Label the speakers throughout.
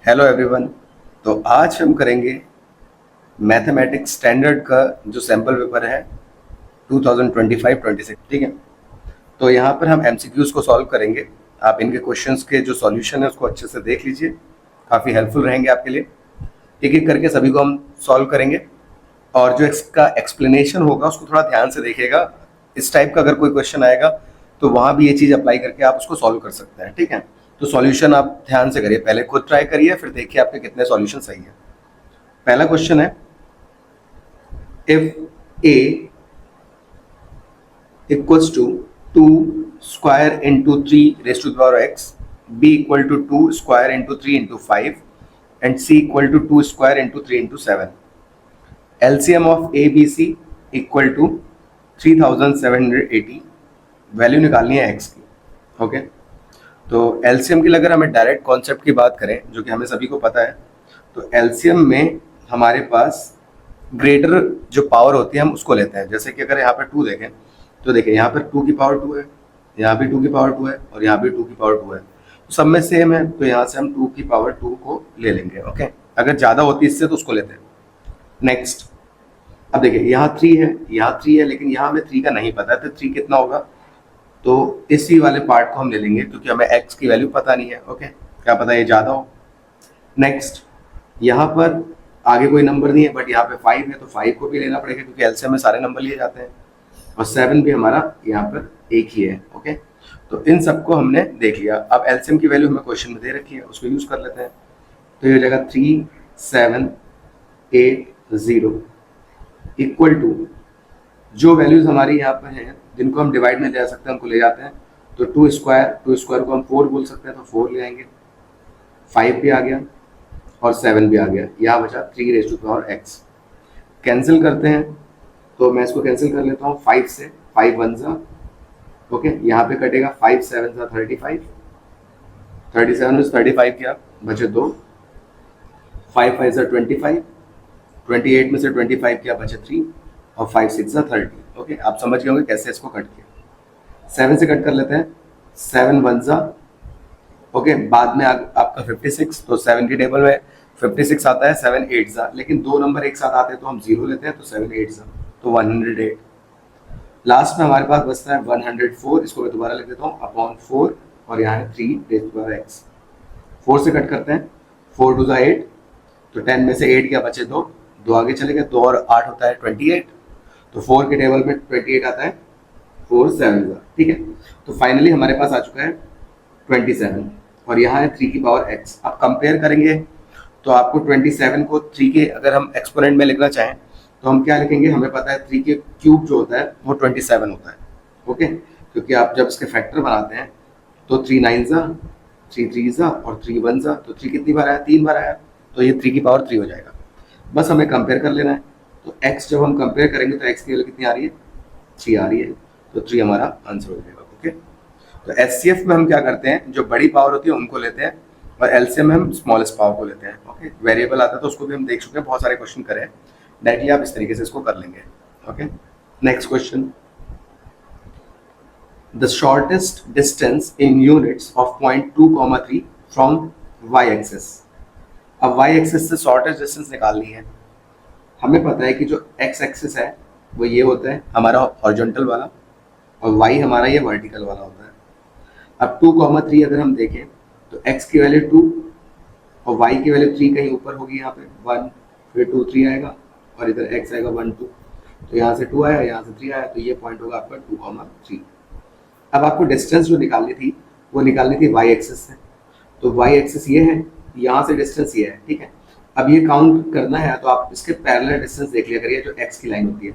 Speaker 1: Hello everyone. तो आज हम करेंगे मैथमेटिक्स स्टैंडर्ड का जो सैम्पल पेपर है 2025-26, ठीक है। तो यहाँ पर हम एमसीक्यूज को सॉल्व करेंगे। आप इनके क्वेश्चंस के जो सॉल्यूशन है उसको अच्छे से देख लीजिए, काफ़ी हेल्पफुल रहेंगे आपके लिए। एक एक करके सभी को हम सॉल्व करेंगे और जो इसका एक्सप्लेनेशन होगा उसको थोड़ा ध्यान से देखिएगा। इस टाइप का अगर कोई क्वेश्चन आएगा तो वहाँ भी ये चीज़ अप्लाई करके आप उसको सॉल्व कर सकते हैं, ठीक है। तो सॉल्यूशन आप ध्यान से करिए, पहले खुद ट्राई करिए फिर देखिए आपके कितने सॉल्यूशन सही है। पहला क्वेश्चन है, if a equals to 2 square into 3 raise to the power x, b equal to 2 square into 3 into 5 and c equal to 2 square into 3 into 7, LCM of a b c equal to 3780, value निकालनी है x की। Okay, तो LCM के लिए अगर हमें direct concept की बात करें जो कि हमें सभी को पता है, तो एलसीएम में हमारे पास ग्रेटर जो पावर होती है हम उसको लेते हैं। जैसे कि अगर यहाँ पर 2 देखें तो देखिए यहाँ पर 2 की पावर 2 है, यहाँ भी 2 की पावर 2 है और यहाँ भी 2 की पावर 2 है, तो सब में सेम है, तो यहाँ से हम 2 की पावर 2 को ले लेंगे। ओके, अगर ज़्यादा होती है इससे तो उसको लेते हैं। नेक्स्ट, अब देखिए यहाँ 3 है, यहाँ 3 है, लेकिन यहाँ हमें 3 का नहीं पता है, तो 3 कितना होगा, तो इसी वाले पार्ट को हम ले लेंगे क्योंकि हमें x की वैल्यू पता नहीं है। ओके, क्या पता ये ज़्यादा हो। नेक्स्ट, यहाँ पर आगे कोई नंबर नहीं है बट यहाँ पे 5 है, तो 5 को भी लेना पड़ेगा क्योंकि एलसीएम में सारे नंबर लिए जाते हैं, और 7 भी हमारा यहाँ पर एक ही है। ओके, तो इन सबको हमने देख लिया। अब एलसीएम की वैल्यू हमें क्वेश्चन में दे रखी है, उसको यूज़ कर लेते हैं। तो ये हो जाएगा 3780 इक्वल टू, जो वैल्यूज हमारी यहाँ पर हैं जिनको हम डिवाइड में ले सकते हैं उनको ले जाते हैं, तो 2 स्क्वायर को हम 4 बोल सकते हैं, तो 4 ले आएंगे, 5 भी आ गया और 7 भी आ गया, यहाँ बचा 3 raise to power x. Cancel करते हैं, तो मैं इसको कैंसिल कर लेता हूँ 5 से, 5 1 जा, ओके, यहाँ पे कटेगा 5 7 जा 35, 37 में 35 क्या बचे 2, 5 5 जा 25, 28 में से 25 क्या बचे 3, और 5 6 जा 30। ओके, आप समझ गए होंगे कैसे इसको कट किया। 7 से कट कर लेते हैं, 7 1 जा, ओके, बाद में आपका 56, तो 7 की टेबल में 56 आता है, 7 8 जा, लेकिन 2 नंबर एक साथ आते हैं तो हम 0 लेते हैं, तो 7 8 जा, तो 108। लास्ट में हमारे पास बचता है 104, इसको मैं दोबारा लिख देता हूँ, अपॉन 4, और यहाँ है 3 रेज़ टू पावर एक्स। 4 से कट करते हैं, 4 2 जा 8, तो 10 में से 8 क्या बचे 2, 2 आगे चले गए, 2 और 8 होता है 28, तो 4 के टेबल में 28 आता है, 4 7 जा, ठीक है। तो फाइनली हमारे पास आ चुका है 27, और यहाँ है 3 की पावर x। अब कंपेयर करेंगे तो आपको 27 को 3 के अगर हम एक्सपोनेंट में लिखना चाहें तो हम क्या लिखेंगे, हमें पता है 3 के क्यूब जो होता है वो 27 होता है। ओके, क्योंकि आप जब इसके फैक्टर बनाते हैं तो 3 9 जा, 3 3 जा और 3 1 जा, तो 3 कितनी बार आया, 3 बार आया, तो ये 3 की पावर 3 हो जाएगा। बस हमें कंपेयर कर लेना है, तो x जब हम कंपेयर करेंगे तो x की वैल्यू कितनी आ रही है, 3 आ रही है, तो 3 हमारा आंसर हो जाएगा। ओके, तो एचसीएफ में हम क्या करते हैं, जो बड़ी पावर होती है उनको लेते हैं, और एलसीएम में हम स्मॉलेस्ट पावर को लेते हैं। ओके, वेरिएबल आता है तो उसको भी हम देख चुके हैं, बहुत सारे क्वेश्चन करें, डायरेक्टली आप इस तरीके से इसको कर लेंगे। Okay, next question, the shortest distance in units of point 2,3 from y axis. अब वाई एक्सिस से शॉर्टेस्ट डिस्टेंस निकालनी है। हमें पता है कि जो एक्स एक्सिस है वो ये होता है हमारा हॉरिजॉन्टल वाला, और वाई हमारा ये वर्टिकल वाला होता है। अब 2,3 अगर हम देखें तो x की वैल्यू 2 और y की वैल्यू 3 कहीं ऊपर होगी, यहाँ पे 1 फिर 2 3 आएगा, और इधर x आएगा 1 2, तो यहाँ से 2 आया, यहाँ से 3 आया, तो ये पॉइंट होगा आपका 2,3। अब आपको डिस्टेंस जो निकालनी थी वो निकालनी थी y एक्सिस से, तो y एक्सिस ये है, यहाँ से डिस्टेंस ये है, ठीक है। अब ये काउंट करना है तो आप इसके पैरेलल डिस्टेंस देख लिया करिए, जो x की लाइन होती है,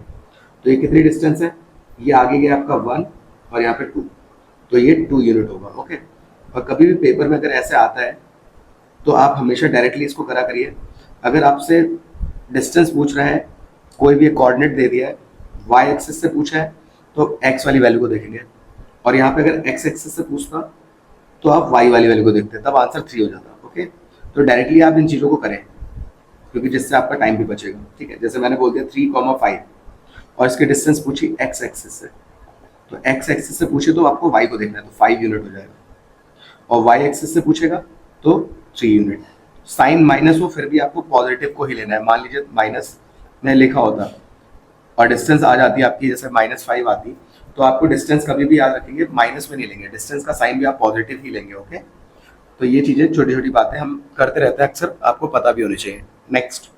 Speaker 1: तो ये कितनी डिस्टेंस है, ये आगे गया आपका 1 और यहाँ पे 2, तो ये 2 यूनिट होगा। ओके, और कभी भी पेपर में अगर ऐसे आता है तो आप हमेशा डायरेक्टली इसको करा करिए। अगर आपसे डिस्टेंस पूछ रहा है, कोई भी कोऑर्डिनेट दे दिया है, वाई एक्सिस से पूछा है तो एक्स वाली वैल्यू को देखेंगे, और यहाँ पे अगर एक्स एक्सिस से पूछता तो आप वाई वाली वैल्यू को देखते, तब आंसर 3 हो जाता। ओके, तो डायरेक्टली आप इन चीज़ों को करें क्योंकि जिससे आपका टाइम भी बचेगा। ठीक है, जैसे मैंने बोल दिया 3,5 और इसकी डिस्टेंस पूछी एक्स एक्सिस से, तो एक्स एक्सिस से पूछे तो आपको वाई को देखना है, तो 5 यूनिट हो जाएगा, और वाई एक्सिस से पूछेगा तो 3 यूनिट, साइन माइनस हो फिर भी आपको पॉजिटिव को ही लेना है। मान लीजिए माइनस में लिखा होता और डिस्टेंस आ जाती है आपकी जैसे -5 आती, तो आपको डिस्टेंस कभी भी याद रखेंगे माइनस में नहीं लेंगे, डिस्टेंस का साइन भी आप पॉजिटिव ही लेंगे। ओके, तो ये चीजें छोटी छोटी बातें हम करते रहते हैं अक्सर, आपको पता भी होनी चाहिए। नेक्स्ट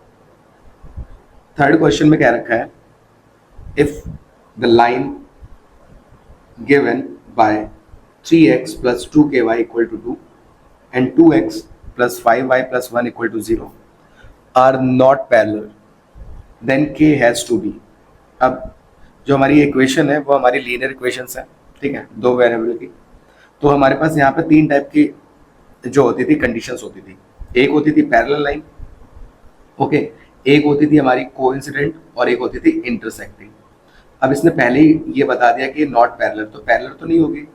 Speaker 1: थर्ड क्वेश्चन में क्या रखा है, if the line given by 3x plus 2ky equal to 2 and 2x plus 5y plus 1 equal to 0 are not parallel, then k has to be। अब जो हमारी इक्वेशन है वो हमारी लीनियर इक्वेशंस है, ठीक है, दो वेरिएबल की। तो हमारे पास यहाँ पे तीन टाइप की जो होती थी कंडीशंस होती थी। एक होती थी पैरेलल लाइन, ओके, एक होती थी हमारी कोइंसिडेंट और एक होती थी इंटरसेक्टिंग। अब इसने पहले ही ये बता दिया कि नॉट पैरेलल, तो पैरेलल तो नहीं होगी,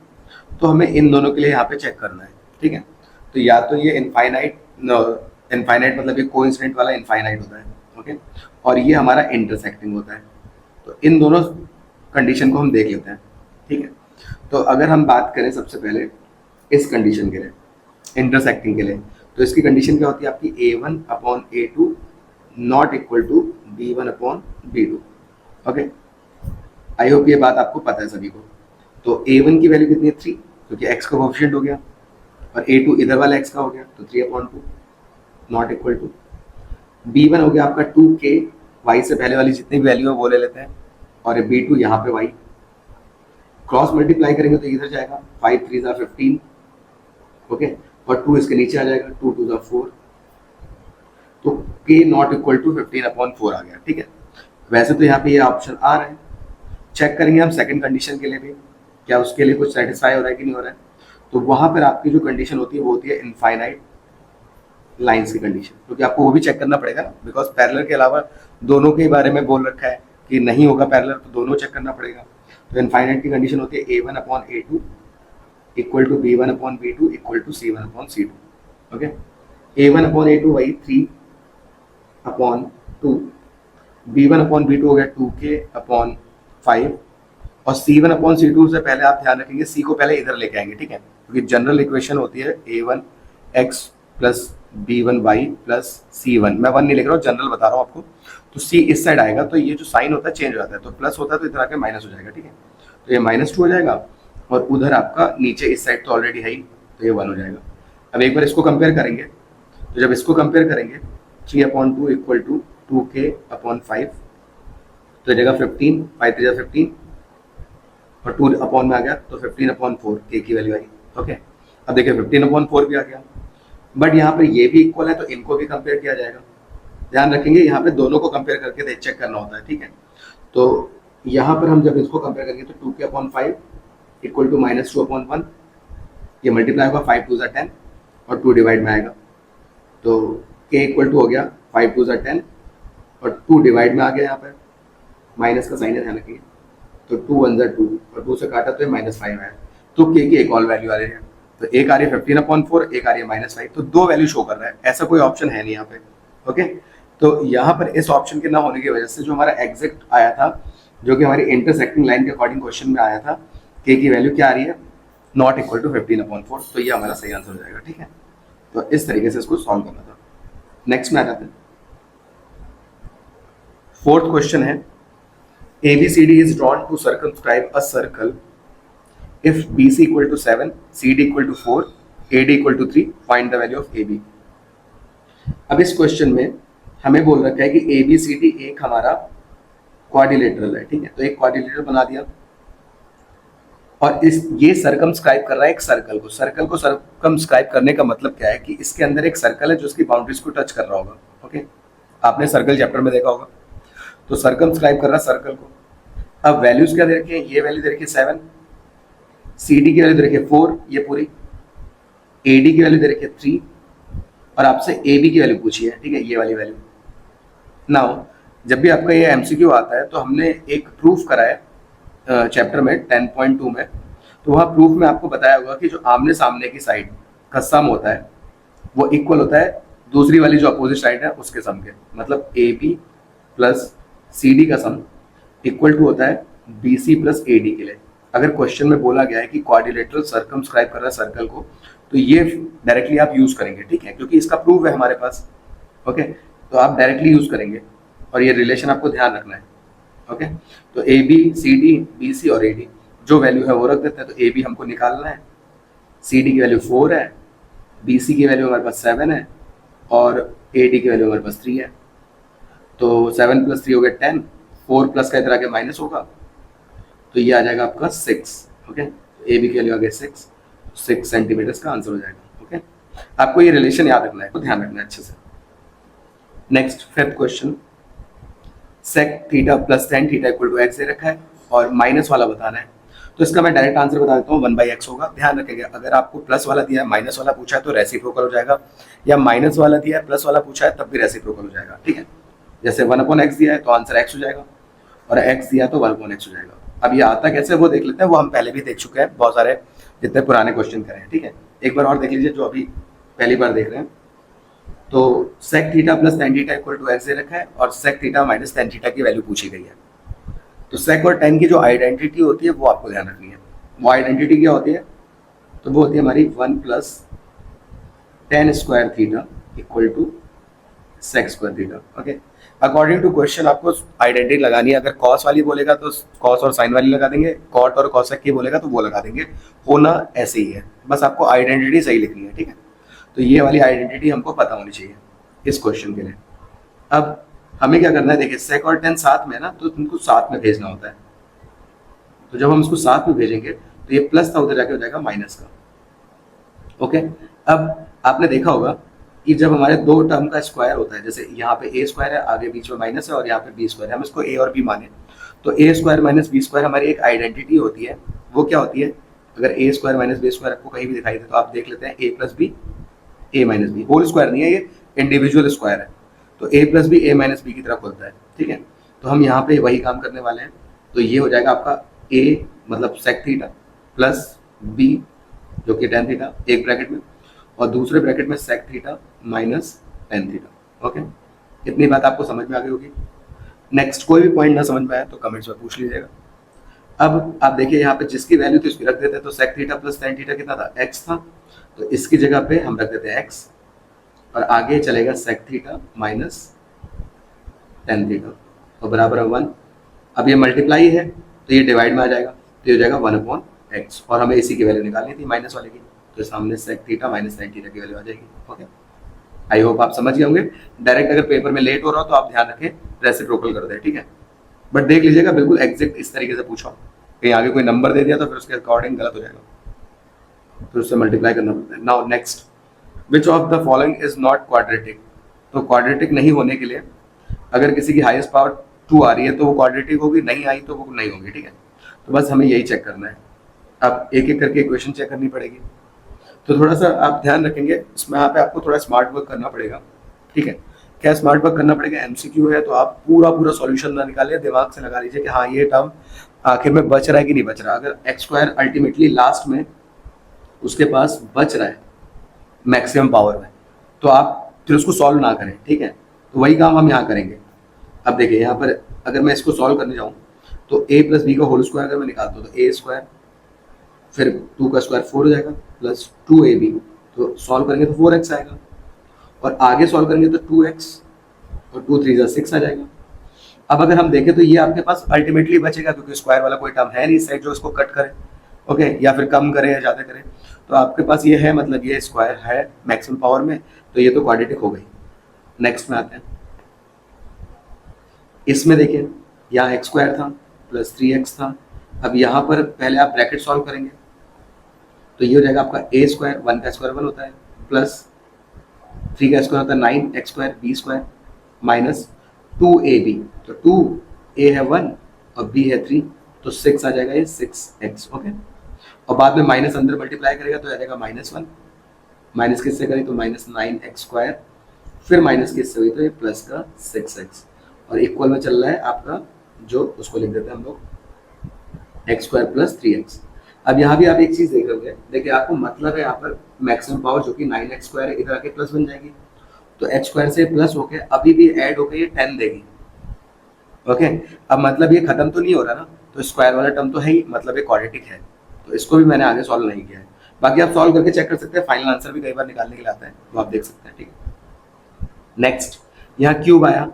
Speaker 1: तो हमें इन दोनों के लिए यहाँ पे चेक करना है, ठीक है। तो या तो ये इनफाइनाइट, इनफाइनाइट मतलब ये कोइंसिडेंट वाला इनफाइनाइट होता है, ओके, और ये हमारा इंटरसेक्टिंग होता है। तो इन दोनों कंडीशन को हम देख लेते हैं, ठीक है। तो अगर हम बात करें सबसे पहले इस कंडीशन के लिए, इंटरसेक्टिंग के लिए, तो इसकी कंडीशन क्या होती है आपकी A1/A2 not equal to B1/B2। Okay, I hope ये बात आपको पता है सभी को। तो A1 की वैल्यू कितनी है 3, क्योंकि x का कोएफिशिएंट हो गया, और A2 इधर वाला x का हो गया, तो 3/2 नॉट इक्वल टू। B1 हो गया आपका 2k, y से पहले वाली जितनी भी वैल्यू है वो ले लेते हैं, और B2 यहाँ पे y क्रॉस मल्टीप्लाई करेंगे तो इधर जाएगा 5 3 15, ओके, और 2 इसके नीचे आ जाएगा 2 2 4, तो k नॉट इक्वल टू 15/4 आ गया, ठीक है। वैसे तो यहाँ पे ये ऑप्शन आ रहा है, चेक करेंगे हम सेकंड कंडीशन के लिए भी, क्या उसके लिए कुछ सेटिस्फाई हो रहा है कि नहीं हो रहा है। तो वहां पर आपकी जो कंडीशन होती है वो होती है इनफाइनाइट लाइंस की कंडीशन, क्योंकि आपको वो भी चेक करना पड़ेगा ना, बिकॉज पैरेलल के अलावा दोनों के बारे में बोल रखा है कि नहीं होगा पैरेलल, तो दोनों चेक करना पड़ेगा। तो इनफाइनाइट की कंडीशन होती है A1/A2 equal to B1/B2 equal to C1/C2। Okay, A1/A2 वही 3/2, B1/B2 हो गया 2k/5, और C1/C2 से पहले आप ध्यान रखेंगे C को पहले इधर लेके आएंगे, ठीक है, क्योंकि जनरल इक्वेशन होती है A1x plus B1y plus C1, मैं 1 नहीं लिख रहा हूँ, जनरल बता रहा हूँ आपको। तो C इस साइड आएगा, तो ये जो साइन होता है चेंज हो जाता है, तो प्लस होता है तो इधर आके माइनस हो जाएगा, ठीक है। तो ये -2 हो जाएगा, और उधर आपका नीचे इस साइड तो ऑलरेडी है ही, तो ये 1 हो जाएगा। अब एक बार इसको कंपेयर करेंगे, तो जब इसको कंपेयर करेंगे 3/2 इक्वल टू 2k/5, तो जगह 15, 5 3 15, और 2 अपॉन में आ गया, तो 15/4 k की वैल्यू आई। ओके, अब देखिए 15/4 भी आ गया, बट यहाँ पर ये भी इक्वल है, तो इनको भी कंपेयर किया जाएगा। ध्यान रखेंगे यहाँ पे दोनों को कंपेयर करके चेक करना होता है, ठीक है। तो यहाँ पर हम जब इसको कंपेयर करेंगे तो 2k/5 इक्वल टू -2/1, ये मल्टीप्लाई होगा 5 2 10, और 2 डिवाइड में आएगा, तो k इक्वल टू हो गया 5 2 10, और 2 डिवाइड में आ गया, यहाँ पर माइनस का साइन है, ध्यान रखिए, तो 2 1 2, और 2 से काटा तो -5 आया, तो k की एक और वैल्यू आ रही है, तो एक आ रही है 15/4, एक आ रही है -5, तो दो वैल्यू शो कर रहा है, ऐसा कोई ऑप्शन है नहीं यहाँ पे। ओके, तो यहाँ पर इस ऑप्शन के ना होने की वजह से जो हमारा एग्जैक्ट आया था, जो कि हमारी इंटरसेक्टिंग लाइन के अकॉर्डिंग क्वेश्चन में आया था, k की वैल्यू क्या आ रही है, नॉट इक्वल टू 15/4, तो ये हमारा सही आंसर हो जाएगा, ठीक है। तो इस तरीके से इसको सॉल्व करना था। नेक्स्ट में आ जाते हैं, फोर्थ क्वेश्चन है, ABCD is drawn to circumscribe a circle if BC equal to 7, CD equal to 4, AD equal to 3, find the value of AB। अब इस क्वेश्चन में हमें बोल रखा है कि ABCD एक हमारा क्वाड्रिलेटरल है, ठीक है, तो एक क्वाड्रिलेटरल बना दिया, और ये सर्कमस्क्राइब कर रहा है एक सर्कल को। सर्कल को सर्कमस्क्राइब करने का मतलब क्या है कि इसके अंदर एक सर्कल है जो उसकी बाउंड्रीज को टच कर रहा होगा। ओके, आपने सर्कल चैप्टर में देखा होगा, तो सर्कमस्क्राइब कर रहा है सर्कल को। अब वैल्यूज क्या दे रखी है, ये वैल्यू दे रखी है 7, CD की वैल्यू दे रखी है 4, ये पूरी, AD की वैल्यू दे रखी है 3, और आपसे AB की वैल्यू पूछी है, ठीक है, ये वाली वैल्यू। नाउ जब भी आपका ये MCQ आता है तो हमने एक प्रूफ करा है चैप्टर में 10.2 में, तो वहाँ प्रूफ में आपको बताया होगा कि जो आमने सामने की साइड का सम होता है वो इक्वल होता है दूसरी वाली जो अपोजिट साइड है उसके सम के, मतलब AB प्लस CD का सम इक्वल टू होता है BC प्लस AD के लिए। अगर क्वेश्चन में बोला गया है कि क्वाड्रिलेटरल सर्कमस्क्राइब कर रहा है सर्कल को, तो ये डायरेक्टली आप यूज करेंगे, ठीक है, क्योंकि इसका प्रूफ है हमारे पास। ओके, तो आप डायरेक्टली यूज करेंगे और ये रिलेशन आपको ध्यान रखना है। ओके, तो a b c d, b c और ए डी जो वैल्यू है वो रख देते हैं। तो ए बी हमको निकालना है, सी डी की वैल्यू 4 है, बी सी की वैल्यू हमारे पास 7 है और ए डी की वैल्यू हमारे पास 3 है। तो 7 + 3 हो गया 10, 4 प्लस का इधर आके माइनस होगा, तो ये आ जाएगा आपका 6। ओके, ए बी की वैल्यू आ गया 6 सेंटीमीटर का आंसर हो जाएगा। ओके, आपको ये रिलेशन याद रखना है, तो ध्यान रखना है अच्छे से। Next 5th question, sec theta plus tan theta equal to x दे रखा है और माइनस वाला बताना है। तो इसका मैं डायरेक्ट आंसर बता देता हूँ, 1/x होगा। ध्यान रखेंगे, अगर आपको प्लस वाला दिया है माइनस वाला पूछा है तो रेसिप्रोकल हो जाएगा, या माइनस वाला दिया है प्लस वाला पूछा है तब भी रेसिप्रोकल हो जाएगा, ठीक है। जैसे 1/x दिया है तो आंसर x हो जाएगा, और x दिया तो 1/x हो जाएगा। अब ये आता कैसे वो देख लेते हैं, वो हम पहले भी देख चुके हैं, बहुत सारे जितने पुराने क्वेश्चन करें हैं, ठीक है। एक बार और देख लीजिए जो अभी पहली बार देख रहे हैं। तो sec theta plus tan theta equal to x दे रखा है और sec theta minus tan theta की वैल्यू पूछी गई है। तो sec और tan की जो आइडेंटिटी होती है वो आपको ध्यान रखनी है। वो आइडेंटिटी क्या होती है, तो वो होती है हमारी 1 + tan square theta equal to sec square theta. Okay, according to question आपको आइडेंटिटी लगानी है। अगर कॉस वाली बोलेगा तो कॉस और साइन वाली लगा देंगे, कॉट और कॉसेक की बोलेगा तो वो लगा देंगे, होना ऐसे ही है, बस आपको आइडेंटिटी सही लिखनी है, ठीक है। तो ये वाली आइडेंटिटी हमको पता होनी चाहिए इस क्वेश्चन के लिए। अब हमें क्या करना है, देखिए sec और tan साथ में है ना, तो तुमको साथ में भेजना होता है। तो जब हम इसको साथ में भेजेंगे तो ये प्लस था उधर जाके हो जाएगा माइनस का। ओके, अब आपने देखा होगा कि जब हमारे दो टर्म का स्क्वायर होता है, जैसे यहाँ पे a स्क्वायर है, आगे बीच में माइनस है और यहाँ पे b स्क्वायर है, हम इसको a और b माने, तो a square minus b square हमारी एक आइडेंटिटी होती है। वो क्या होती है, अगर a square minus b square आपको कहीं भी दिखाई दे तो आप देख लेते हैं a + b a minus b, whole square नहीं है, ये इंडिविजुअल स्क्वायर है। तो a + b a minus b की तरफ होता है, ठीक है। तो हम यहाँ पे वही काम करने वाले हैं। तो ये हो जाएगा आपका a मतलब sec थीटा प्लस b जो कि tan थीटा एक ब्रैकेट में, और दूसरे ब्रैकेट में sec theta minus tan theta. Okay, इतनी बात आपको समझ में आ गई होगी। नेक्स्ट कोई भी पॉइंट ना समझ में आए तो कमेंट्स में पूछ लीजिएगा। अब आप देखिए यहाँ पे जिसकी वैल्यू थी उसकी रख देते हैं। तो sec theta plus tan theta कितना था, x था, तो इसकी जगह पे हम रख देते हैं x, और आगे चलेगा sec theta minus tan theta और बराबर है 1। अब ये मल्टीप्लाई है तो ये डिवाइड में आ जाएगा, तो ये हो जाएगा 1/x, और हमें इसी की वैल्यू निकालनी थी माइनस वाले की, तो सामने sec theta minus tan theta की वैल्यू आ जाएगी। ओके, आई होप आप समझ गए होंगे। डायरेक्ट अगर पेपर में लेट हो रहा हो तो आप ध्यान रखें रेसिप्रोकल कर दें, ठीक है। बट देख लीजिएगा बिल्कुल एग्जैक्ट इस तरीके से पूछो, कहीं आगे कोई नंबर दे दिया तो फिर उसके अकॉर्डिंग गलत हो जाएगा, फिर उससे मल्टीप्लाई करना पड़ता है। Now next, which of the following is not quadratic. तो क्वाड्रेटिक नहीं होने के लिए अगर किसी की हाईएस्ट पावर 2 आ रही है तो वो क्वाड्रेटिक होगी, नहीं आई तो वो नहीं होगी, ठीक है। तो बस हमें यही चेक करना है। अब एक एक करके इक्वेशन चेक करनी पड़ेगी, तो थोड़ा सा आप ध्यान रखेंगे इसमें, यहाँ पे आपको थोड़ा स्मार्ट वर्क करना पड़ेगा, ठीक है। क्या स्मार्ट वर्क करना पड़ेगा, एमसीक्यू है तो आप पूरा सॉल्यूशन ना निकालिए, दिमाग से लगा लीजिए कि हाँ ये टर्म आखिर में बच रहा है कि नहीं बच रहा। अगर एक्स स्क्वायर अल्टीमेटली लास्ट में उसके पास बच रहा है मैक्सिमम पावर में, तो आप फिर उसको सॉल्व ना करें, ठीक है। तो वही काम हम यहाँ करेंगे। अब देखिए यहाँ पर अगर मैं इसको सॉल्व करने जाऊँ तो a + b का होल स्क्वायर अगर मैं निकालता हूँ तो a स्क्वायर, फिर 2 का स्क्वायर 4 हो जाएगा प्लस 2ab, तो सॉल्व करेंगे तो 4x आएगा, और आगे सॉल्व करेंगे तो 2x और 2 3 6 आ जाएगा। अब अगर हम देखें तो ये आपके पास अल्टीमेटली बचेगा, क्योंकि स्क्वायर वाला कोई टर्म है नहीं इस साइड जो इसको कट करे, ओके, या फिर कम करे या ज़्यादा करे। तो आपके पास ये है, मतलब ये स्क्वायर है मैक्सिमम पावर में, तो ये तो क्वाड्रेटिक हो गई। नेक्स्ट में आते हैं, इसमें देखिए यहाँ x स्क्वायर था प्लस 3x था। अब यहाँ पर पहले आप ब्रैकेट सॉल्व करेंगे तो ये हो जाएगा आपका a स्क्वायर, 1 का स्क्वायर 1 होता है, प्लस 3 का स्क्वायर होता है 9x square b square, minus 2ab, तो 2a है 1 और b है 3, तो 6 आ जाएगा ये 6x। ओके, और बाद में माइनस अंदर मल्टीप्लाई करेगा तो आ जाएगा -1, माइनस किससे करें तो -9x स्क्वायर, फिर माइनस किससे हुई तो ये प्लस का 6x, और इक्वल में चल रहा है आपका जो उसको लिख देते हैं हम लोग x स्क्वायर प्लस 3x। अब यहाँ भी आप एक चीज देख रहे हैं, देखिए आपको मतलब है यहाँ पर मैक्सिमम पावर जो कि 9x स्क्वायर है, इधर आके प्लस बन जाएगी, तो x स्क्वायर से प्लस होके अभी भी ऐड होके ये 10 देगी। ओके, अब मतलब ये खत्म तो नहीं हो रहा ना, तो स्क्वायर वाला टर्म तो है ही, मतलब ये क्वाड्रेटिक है, तो इसको भी मैंने आगे सॉल्व नहीं किया है। बाकी आप सॉल्व करके चेक कर सकते हैं, फाइनल आंसर भी कई बार निकालने के लिए आता है, तो आप देख सकते हैं। ठीक है, नेक्स्ट यहाँ क्यूब आया,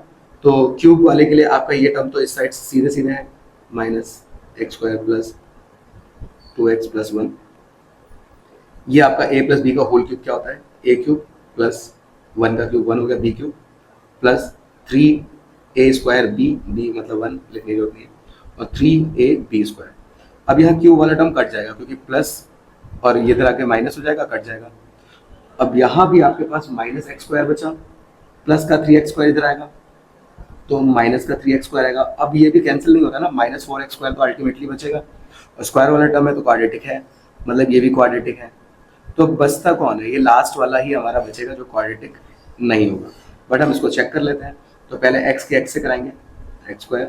Speaker 1: तो क्यूब वाले के लिए आपका ये टर्म तो इस साइड से सीधे सीधे है, -x² प्लस 2x प्लस 1। ये आपका a प्लस बी का होल क्यूब क्या होता है, a क्यूब प्लस 1 का क्यूब 1 हो गया, b cube plus 3a² b मतलब 1 लिखने की होती है, और 3ab²। अब यहाँ क्यूब वाला टर्म कट जाएगा क्योंकि प्लस और ये इधर आके माइनस हो जाएगा, कट जाएगा। अब यहाँ भी आपके पास -x² बचा, प्लस का 3x² इधर आएगा, तो माइनस का 3x² आएगा। अब ये भी कैंसिल नहीं होगा ना, -4x² तो अल्टीमेटली बचेगा, और स्क्वायर वाला टर्म है तो क्वाड्रेटिक है, मतलब ये भी क्वाड्रेटिक है। तो बचता कौन है, ये लास्ट वाला ही हमारा बचेगा जो क्वाड्रेटिक नहीं होगा। बट हम इसको चेक कर लेते हैं। तो पहले x के x से कराएंगे, x²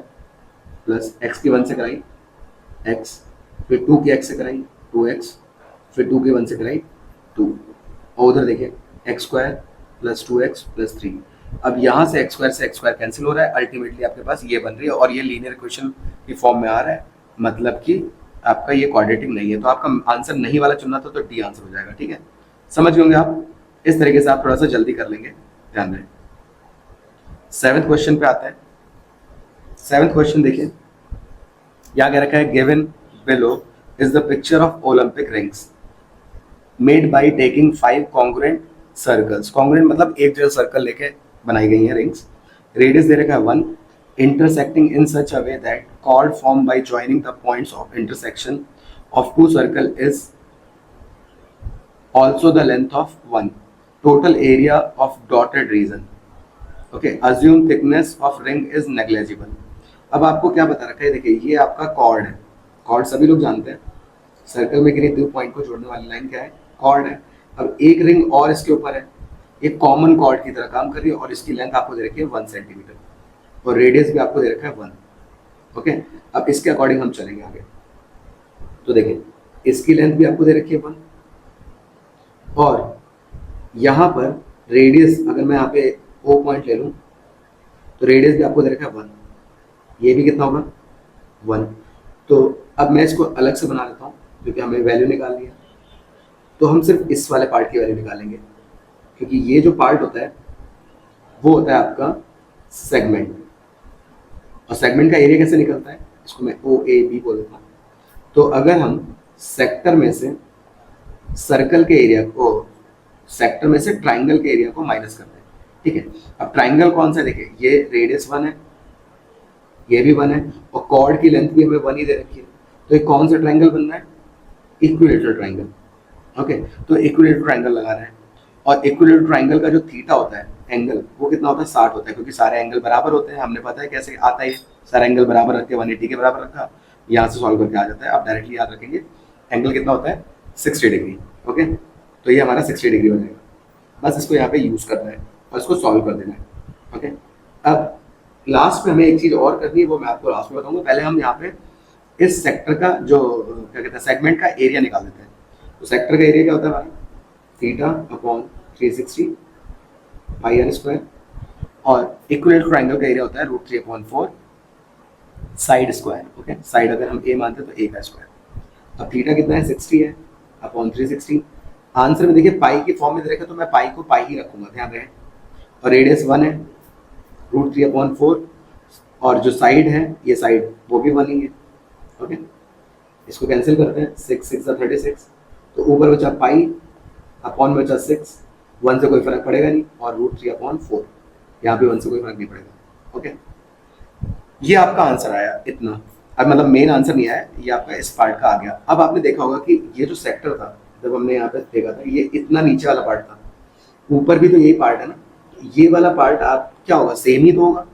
Speaker 1: प्लस x की 1 से कराई x, फिर 2 के x से कराई 2x, फिर 2 के 1 से कराई 2, और उधर देखिए x² प्लस 2x प्लस 3। अब यहाँ से x² कैंसिल हो रहा है, अल्टीमेटली आपके पास ये बन रही है, और ये लीनियर इक्वेशन की फॉर्म में आ रहा है, मतलब कि आपका ये क्वाड्रेटिक नहीं है। तो आपका आंसर नहीं वाला चुनना था, तो डी आंसर हो जाएगा। ठीक है, समझ गए होंगे आप। इस तरीके से आप थोड़ा सा जल्दी कर लेंगे, ध्यान रहे। 7th क्वेश्चन पे आते हैं। 7th क्वेश्चन देखिए, यहाँ कह रखा है given below is the picture of Olympic rings made by taking 5 congruent circles. Congruent मतलब एक जैसा सर्कल लेके बनाई गई है रिंग्स। रेडियस दे रखा है 1, intersecting in such a way that chord formed by joining the points of intersection of 2 circle is also the length of 1. Total area of dotted region. Okay, assume thickness of ring is negligible. अब आपको क्या बता रखा है, देखिए ये आपका cord है, कॉर्ड सभी लोग जानते हैं, सर्कल में किन्हीं 2 पॉइंट को जोड़ने वाली लाइन क्या है, कॉर्ड है। अब एक रिंग और इसके ऊपर है, एक कॉमन कॉर्ड की तरह काम कर रही है, और इसकी लेंथ आपको दे रखी है 1 सेंटीमीटर, और रेडियस भी आपको दे रखा है 1। ओके, अब इसके अकॉर्डिंग हम चलेंगे आगे। तो देखिए इसकी लेंथ भी आपको दे रखी है 1, और यहाँ पर रेडियस अगर मैं यहाँ पे O पॉइंट ले लूँ तो रेडियस भी आपको दे रखा है 1, ये भी कितना होगा 1। तो अब मैं इसको अलग से बना लेता हूँ क्योंकि हमें वैल्यू निकालनी है। तो हम सिर्फ इस वाले पार्ट की वैल्यू निकालेंगे, क्योंकि ये जो पार्ट होता है वो होता है आपका सेगमेंट, और सेगमेंट का एरिया कैसे निकलता है, इसको मैं OAB बोल देता हूँ। तो अगर हम सेक्टर में से सर्कल के एरिया को, सेक्टर में से ट्राइंगल के एरिया को माइनस करते हैं। ठीक है, अब ट्राइंगल कौन सा, देखिए ये रेडियस 1 है, ये भी 1 है, और कॉर्ड की लेंथ भी हमें 1 ही दे रखी है। तो ये कौन सा ट्राइंगल बन रहा है, इक्विलेटरल ट्राइंगल। ओके, तो इक्विलेटरल ट्राइंगल लगा रहे हैं, और इक्विलेटरल ट्राइंगल का जो थीटा होता है एंगल, वो कितना होता है 60 होता है, क्योंकि सारे एंगल बराबर होते हैं। हमने पता है कैसे आता है, सारे एंगल बराबर रख के 180 के बराबर रखा, यहाँ से सॉल्व करके आ जाता है। आप डायरेक्टली याद रखेंगे एंगल कितना होता है 60 डिग्री। ओके, तो ये हमारा 60 डिग्री हो जाएगा। बस इसको यहाँ पे यूज करना है और इसको सॉल्व कर देना है। ओके, अब लास्ट में हमें एक चीज और करनी है, वो मैं आपको लास्ट में बताऊंगा। पहले हम यहाँ पे इस सेक्टर का जो क्या कहते हैं सेगमेंट का एरिया निकाल देते हैं। तो सेक्टर का एरिया क्या होता है हमारा, θ/360 πr², और इक्विलेटरल ट्राइंगल का एरिया होता है √3/4 साइड स्क्वायर। ओके, साइड अगर हम a मानते हैं तो a का स्क्वायर। अब थीटा कितना है 60 है अपॉन 360। आंसर में देखिए पाई की फॉर्म में देखा, तो मैं पाई को पाई ही रखूंगा, ध्यान रहे। और रेडियस 1 है √3/4, और जो साइड है ये साइड वो भी 1 ही है। ओके, इसको कैंसिल करते हैं, 6 6 36, तो ऊपर बचा पाई, अपॉन में बचा 6, 1 से कोई फर्क पड़ेगा नहीं, और √3/4 यहाँ पे 1 से कोई फर्क नहीं पड़ेगा। ओके, ये आपका आंसर आया इतना। अब मतलब मेन आंसर नहीं आया, ये आपका इस पार्ट का आ गया। अब आपने देखा होगा कि ये जो सेक्टर था, जब हमने यहाँ पे देखा था, ये इतना नीचे वाला पार्ट था, ऊपर भी तो यही पार्ट है ना, ये वाला पार्ट आप क्या होगा, सेम ही तो होगा,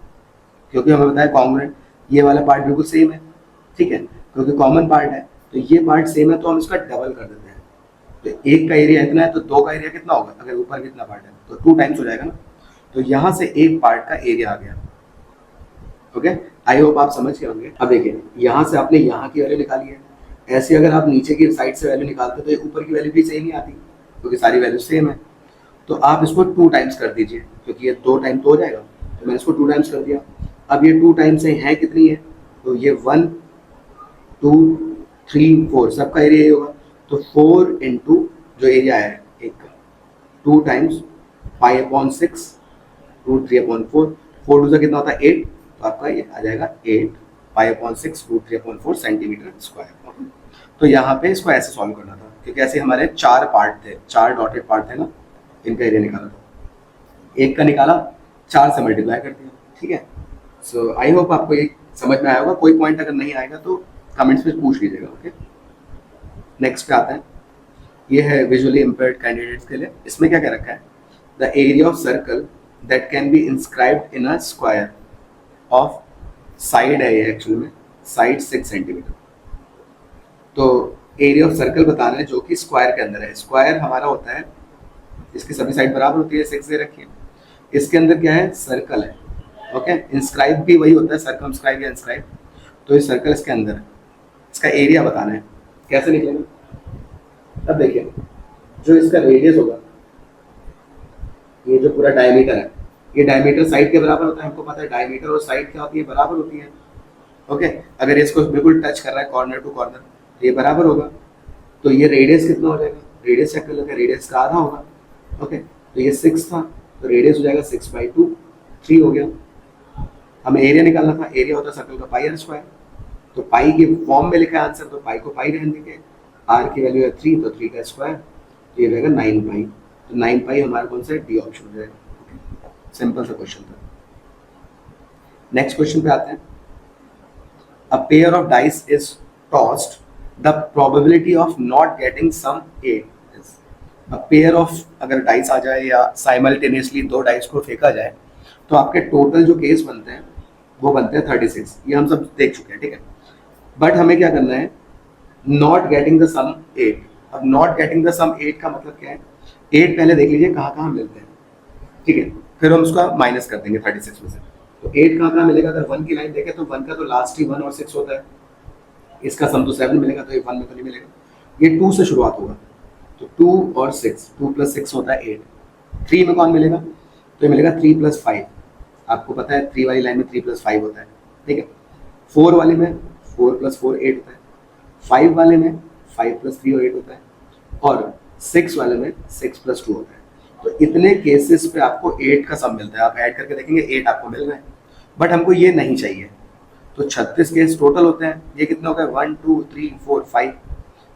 Speaker 1: क्योंकि हमें बताया कॉन्ग्रुएंट। ये वाला पार्ट बिल्कुल सेम है, ठीक है, क्योंकि कॉमन पार्ट है, तो ये पार्ट सेम है, तो हम इसका डबल कर देते हैं। तो एक का एरिया इतना है, तो 2 का एरिया कितना होगा, अगर ऊपर कितना पार्ट है तो 2 टाइम्स हो जाएगा ना। तो यहाँ से एक पार्ट का एरिया आ गया। ओके, आई होप आप समझ गए होंगे। अब देखिए यहाँ से आपने यहाँ की वैल्यू निकाली है, ऐसे अगर आप नीचे की साइड से वैल्यू निकालते तो ये ऊपर की वैल्यू भी सेम ही आती, क्योंकि सारी वैल्यू सेम है। तो आप इसको 2 टाइम्स कर दीजिए, क्योंकि ये 2 टाइम तो हो जाएगा, तो मैंने इसको 2 टाइम्स कर दिया। अब ये 2 टाइम्स से है कितनी है, तो ये 1 2 3 4 सबका एरिया ये होगा, तो 4 × जो एरिया है एक 2 times pi upon 6 root 3 upon 4, 4 two कितना होता है 8, तो आपका ये आ जाएगा 8 pi upon 6 root 3 upon 4 centimetre square. तो यहाँ पे इसको ऐसे सॉल्व करना था क्योंकि ऐसे हमारे 4 पार्ट थे, 4 डॉटेड पार्ट थे ना, इनका एरिया निकाला था, एक का निकाला 4 से मल्टीप्लाई कर दिया, ठीक है। सो आई होप आपको ये समझ में आया होगा। कोई पॉइंट अगर नहीं आएगा तो कमेंट्स में पूछ लीजिएगा, ओके। नेक्स्ट पे आते हैं, ये है विजुअली इम्पेयर्ड कैंडिडेट्स के लिए। इसमें क्या क्या रखा है, the area of circle that can be inscribed in a square of side है, ये एक्चुअली में साइड 6 सेंटीमीटर। तो एरिया ऑफ सर्कल बताना है जो कि स्क्वायर के अंदर है। स्क्वायर हमारा होता है, इसकी सभी साइड बराबर होती है, 6 दे रखी है। इसके अंदर क्या है, सर्कल है, ओके। इंस्क्राइब भी वही होता है, सर्कमस्क्राइब या इंस्क्राइब। तो ये सर्कल इसके अंदर है, इसका एरिया बताना है। कैसे निकलेगा, अब देखिए, जो इसका रेडियस होगा, ये जो पूरा डायमीटर है, ये डायमीटर साइड के बराबर होता है। हमको पता है डायमीटर और साइड क्या होती है, बराबर होती है, ओके। अगर इसको बिल्कुल टच कर रहा है कॉर्नर टू कॉर्नर, तो ये बराबर होगा। तो ये रेडियस कितना हो जाएगा, रेडियस चेक कर लेते हैं, रेडियस का आधा होगा, ओके। तो ये 6 था, तो रेडियस हो जाएगा 6/2, 3 हो गया। हमें एरिया निकालना था, एरिया होता है सर्कल का पाई आर स्क्वायर। तो पाई की फॉर्म में लिखा है आंसर, तो पाई को पाई रहने देंगे, आर की वैल्यू है 3, तो 3 का स्क्वायर, तो ये रहेगा 9 पाई। तो 9 पाई हमारा कौन सा है, डी ऑप्शन हो जाएगा। सिंपल सा क्वेश्चन था। नेक्स्ट क्वेश्चन पे आते हैं, a pair of dice is tossed, the probability of not getting sum 8 is. A pair of अगर डाइस आ जाए या साइमल्टेनियसली 2 डाइस को फेंका जाए, तो आपके टोटल जो केस बनते हैं वो बनते हैं 36। ये हम सब देख चुके हैं, ठीक है। बट हमें क्या करना है, नॉट गेटिंग द सम 8। अब नॉट गेटिंग द सम 8 का मतलब क्या है, 8 पहले देख लीजिए कहाँ कहाँ मिलते हैं, ठीक है। फिर हम उसका माइनस कर देंगे 36 में से। तो 8 कहाँ कहाँ मिलेगा, अगर 1 की लाइन देखें तो 1 का तो लास्ट ही 1 और 6 होता है, इसका सम तो 7 मिलेगा, तो ये 1 में तो नहीं मिलेगा। ये 2 से शुरुआत होगा, तो 2 और 6, 2 + 6 होता है 8। 3 में कौन मिलेगा, तो ये मिलेगा 3 + 5। आपको पता है 3 वाली लाइन में 3 + 5 होता है, ठीक है। 4 वाले में 4 + 4 8 होता है, 5 वाले में 5 + 3 8 होता है, और 6 वाले में 6 + 2 होता है। तो इतने केसेस पे आपको 8 का सम मिलता है। आप ऐड करके देखेंगे 8 आपको मिल रहा है, बट हमको ये नहीं चाहिए। तो 36 केस टोटल होते हैं। ये कितने हो गए, 1 2 3 4 5।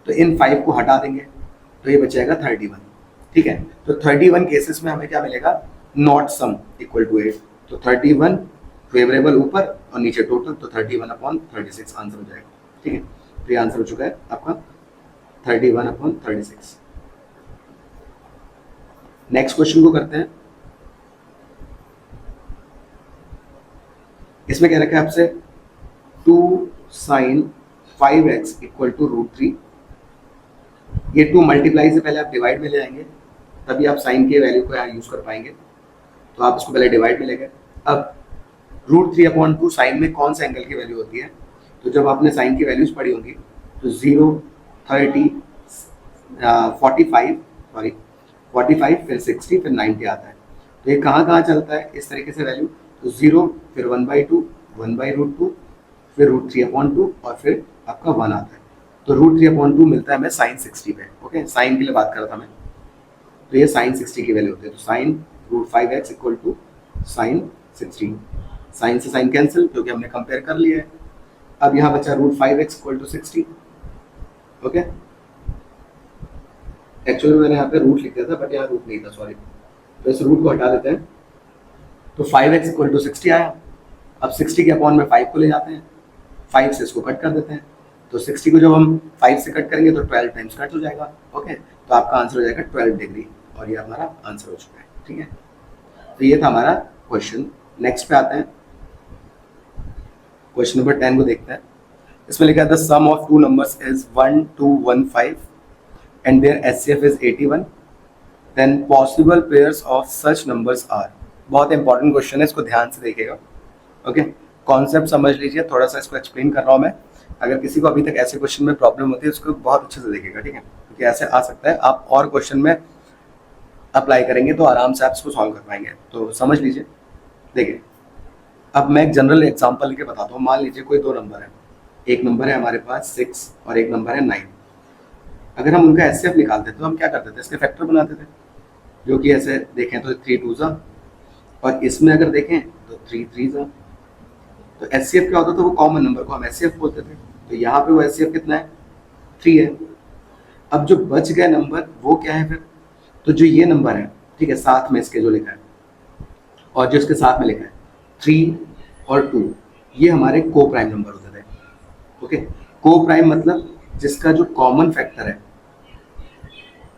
Speaker 1: तो इन 5 को हटा देंगे, तो ये बचेगा 31, ठीक है। तो 31 केसेस में हमें क्या मिलेगा, नॉट सम इक्वल टू 8। तो 31 फेवरेबल ऊपर और नीचे टोटल, तो 31/36 आंसर हो जाएगा, ठीक है। तो ये आंसर हो चुका है आपका 31/36। नेक्स्ट क्वेश्चन को करते हैं। इसमें क्या रखा है आपसे, 2 sin 5x = √3। ये 2 मल्टीप्लाई से पहले आप डिवाइड में ले आएंगे, तभी आप साइन के वैल्यू को यहाँ यूज कर पाएंगे। तो आप इसको पहले डिवाइड में ले गए। अब √3/2 साइन में कौन सा एंगल की वैल्यू होती है, तो जब आपने साइन की वैल्यूज पढ़ी होंगी तो 0 30 45 फिर 60 फिर 90 आता है। तो ये कहाँ कहाँ चलता है इस तरीके से वैल्यू, तो 0 फिर 1/2 1/√2 फिर √3/2 और फिर आपका 1 आता है। तो √3/2 मिलता है हमें साइन 60 पे, ओके। साइन के लिए बात कर रहा था मैं, तो ये साइन 60 की वैल्यू होती है। तो साइन √5x = साइन 60। साइन से साइन कैंसिल, क्योंकि हमने कंपेयर कर लिया है। अब यहाँ बचा √5x = 60, ओके। एक्चुअली मैंने यहाँ पे रूट लिख दिया था, बट यहाँ रूट नहीं था, सॉरी। तो इस रूट को हटा देते हैं, तो 5x = 60 आया। अब 60 के अपॉन में 5 को ले जाते हैं, 5 से इसको कट कर देते हैं। तो 60 को जब हम 5 से कट करेंगे तो 12 टाइम्स कट हो जाएगा, ओके। तो आपका आंसर हो जाएगा 12 डिग्री, और ये हमारा आंसर हो चुका है, ठीक है। तो ये था हमारा क्वेश्चन। नेक्स्ट पे आते हैं, क्वेश्चन नंबर 10 को देखते हैं। इसमें लिखा है the sum of 2 numbers is 1 2 1 5 and their HCF is 81, then possible pairs of such numbers are। बहुत इंपॉर्टेंट क्वेश्चन है, इसको ध्यान से देखिएगा, ओके। कॉन्सेप्ट समझ लीजिए, थोड़ा सा इसको एक्सप्लेन कर रहा हूँ मैं। अगर किसी को अभी तक ऐसे क्वेश्चन में प्रॉब्लम होती है उसको बहुत अच्छे से देखिएगा, ठीक है, क्योंकि ऐसे आ सकता है आप और क्वेश्चन में अप्लाई करेंगे तो आराम से आप इसको सॉल्व कर पाएंगे। तो समझ लीजिए, देखिए। अब मैं एक जनरल एग्जाम्पल लेके बताता हूँ। मान लीजिए कोई 2 नंबर है, एक नंबर है हमारे पास 6 और एक नंबर है 9। अगर हम उनका एचसीएफ निकालते तो हम क्या करते थे, इसके फैक्टर बनाते थे, जो कि ऐसे देखें तो 3 2 ज़ा, और इसमें अगर देखें तो 3 3 ज़ा। तो एचसीएफ क्या होता था, वो कॉमन नंबर को हम एचसीएफ बोलते थे। तो यहाँ पे वो एचसीएफ कितना है, 3 है। अब जो बच गया नंबर वो क्या है फिर, तो जो ये नंबर है, ठीक है, साथ में इसके जो लिखा है और जो इसके साथ में लिखा है 3 और 2, ये हमारे को प्राइम नंबर होते थे। ओके, को प्राइम मतलब जिसका जो कॉमन फैक्टर है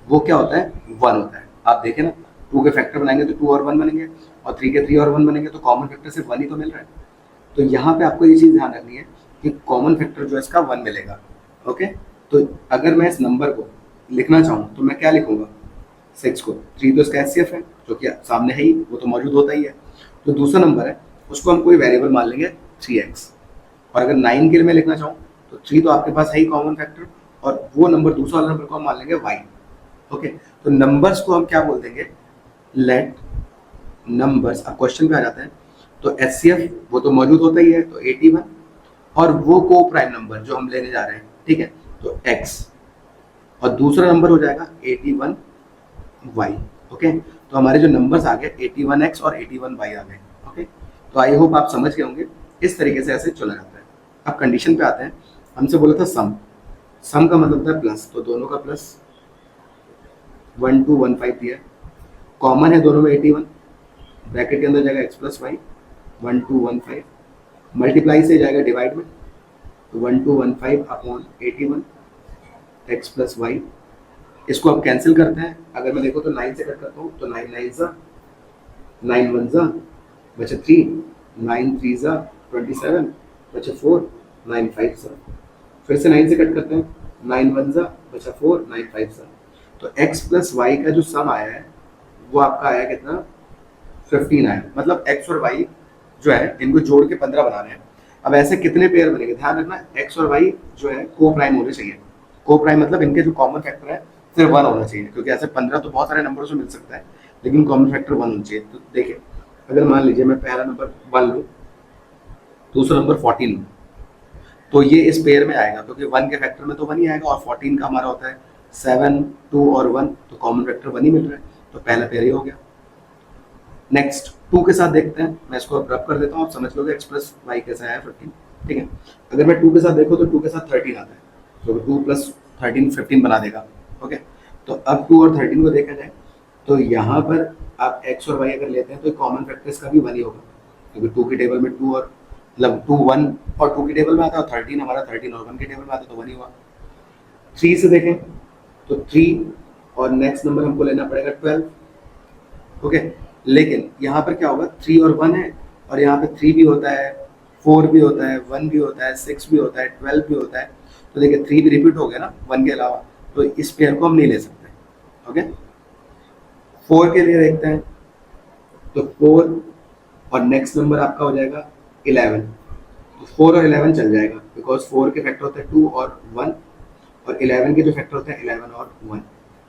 Speaker 1: वो क्या होता है, 1 होता है। आप देखें ना, 2 के फैक्टर बनाएंगे तो 2 और 1 बनेंगे, और 3 के 3 और 1 बनेंगे, तो कॉमन फैक्टर सिर्फ 1 ही तो मिल रहा है। तो यहाँ पे आपको ये चीज़ ध्यान रखनी है कि कॉमन फैक्टर जो है इसका 1 मिलेगा। ओके, तो अगर मैं इस नंबर को लिखना चाहूँ तो मैं क्या लिखूंगा, 6 को, 3 तो इसका एचसीएफ है जो कि सामने है ही, वो तो मौजूद होता ही है। तो दूसरा नंबर है उसको हम कोई वेरिएबल मान लेंगे 3x। और अगर 9 के लिए मैं लिखना चाहूँ तो 3 तो आपके पास है ही कॉमन फैक्टर, और वो नंबर दूसरा वाला नंबर को हम मान लेंगे y। ओके, तो नंबर्स को हम क्या बोल देंगे, लेट नंबर्स। अब क्वेश्चन पे आ जाते हैं, तो एचसीएफ वो तो मौजूद होता ही है, तो 81, और वो को प्राइम नंबर जो हम लेने जा रहे हैं, ठीक है, तो x, और दूसरा नंबर हो जाएगा 81y। ओके, तो हमारे जो नंबर्स आ गए 81x और 81y आ गए। ओके, तो आई होप आप समझ गए होंगे, इस तरीके से ऐसे चला जाता है। अब कंडीशन पे आते हैं, हमसे बोला था सम, सम का मतलब होता है प्लस, तो दोनों का प्लस 1215 दिया, कॉमन है दोनों में 81, ब्रैकेट के अंदर जाएगा x प्लस वाई 1215, मल्टीप्लाई से जाएगा डिवाइड में, तो 1215 अपॉन 81 x प्लस वाई। इसको अब कैंसिल करते हैं, अगर मैं देखो तो 9 से कट करता हूँ, तो 9 9 ज़ा, 9 1 ज़ा, बचे 3, 9 3 ज़ा 27, बचे 4, 9 5 ज़ा। फिर से 9 से कट करते हैं, 9 1 ज़ा, बचा 4, 9 5 ज़ा। तो x प्लस वाई का जो सम आया है वो आपका आया कितना, 15 आया। मतलब x और y जो है इनको जोड़ के 15 बना रहे हैं। अब ऐसे कितने पेयर बनेंगे, ध्यान रखना, x और y जो है को प्राइम होने चाहिए। को प्राइम मतलब इनके जो कॉमन फैक्टर है सिर्फ 1 होना चाहिए, क्योंकि ऐसे 15 तो बहुत सारे नंबरों से मिल सकता है, लेकिन कॉमन फैक्टर 1 होना चाहिए। तो देखिए, अगर मान लीजिए मैं पहला नंबर 1 लूँ, दूसरा नंबर 14 लूँ, तो ये इस पेयर में आएगा, क्योंकि 1 के फैक्टर में तो 1 ही आएगा, और 14 का हमारा होता है 7 2 और 1, तो कॉमन फैक्टर 1 ही मिल रहा है, तो पहला पेयर ही हो गया। नेक्स्ट 2 के साथ देखते हैं, मैं इसको रब कर देता हूँ, आप समझ लोगे x प्लस वाई कैसा है 15, ठीक है। अगर मैं 2 के साथ देखो तो 2 के साथ 13 आता है, तो 2 प्लस 13 15 बना देगा। ओके, तो अब 2 और 13 को देखा जाए तो यहाँ पर आप x और y अगर लेते हैं तो कॉमन फैक्टर्स का भी 1 ही होगा, क्योंकि 2 की टेबल में 2 और मतलब 2 1 और 2 की टेबल में आता है, और 13 हमारा 13 और 1 की टेबल में आता है, तो 1 ही हुआ। 3 से देखें तो 3 और नेक्स्ट नंबर हमको लेना पड़ेगा 12। ओके, लेकिन यहाँ पर क्या होगा, 3 और 1 है, और यहाँ पे 3 भी होता है, 4 भी होता है, 1 भी होता है, 6 भी होता है, 12 भी होता है। तो देखिए 3 भी रिपीट हो गया ना 1 के अलावा, तो इस पेयर को हम नहीं ले सकते। ओके, 4 के लिए देखते हैं, तो 4 और नेक्स्ट नंबर आपका हो जाएगा 11, तो 4 और 11 चल जाएगा, बिकॉज 4 के फैक्टर होते हैं 2 और 1, और 11 के जो फैक्टर होते हैं 11 और 1,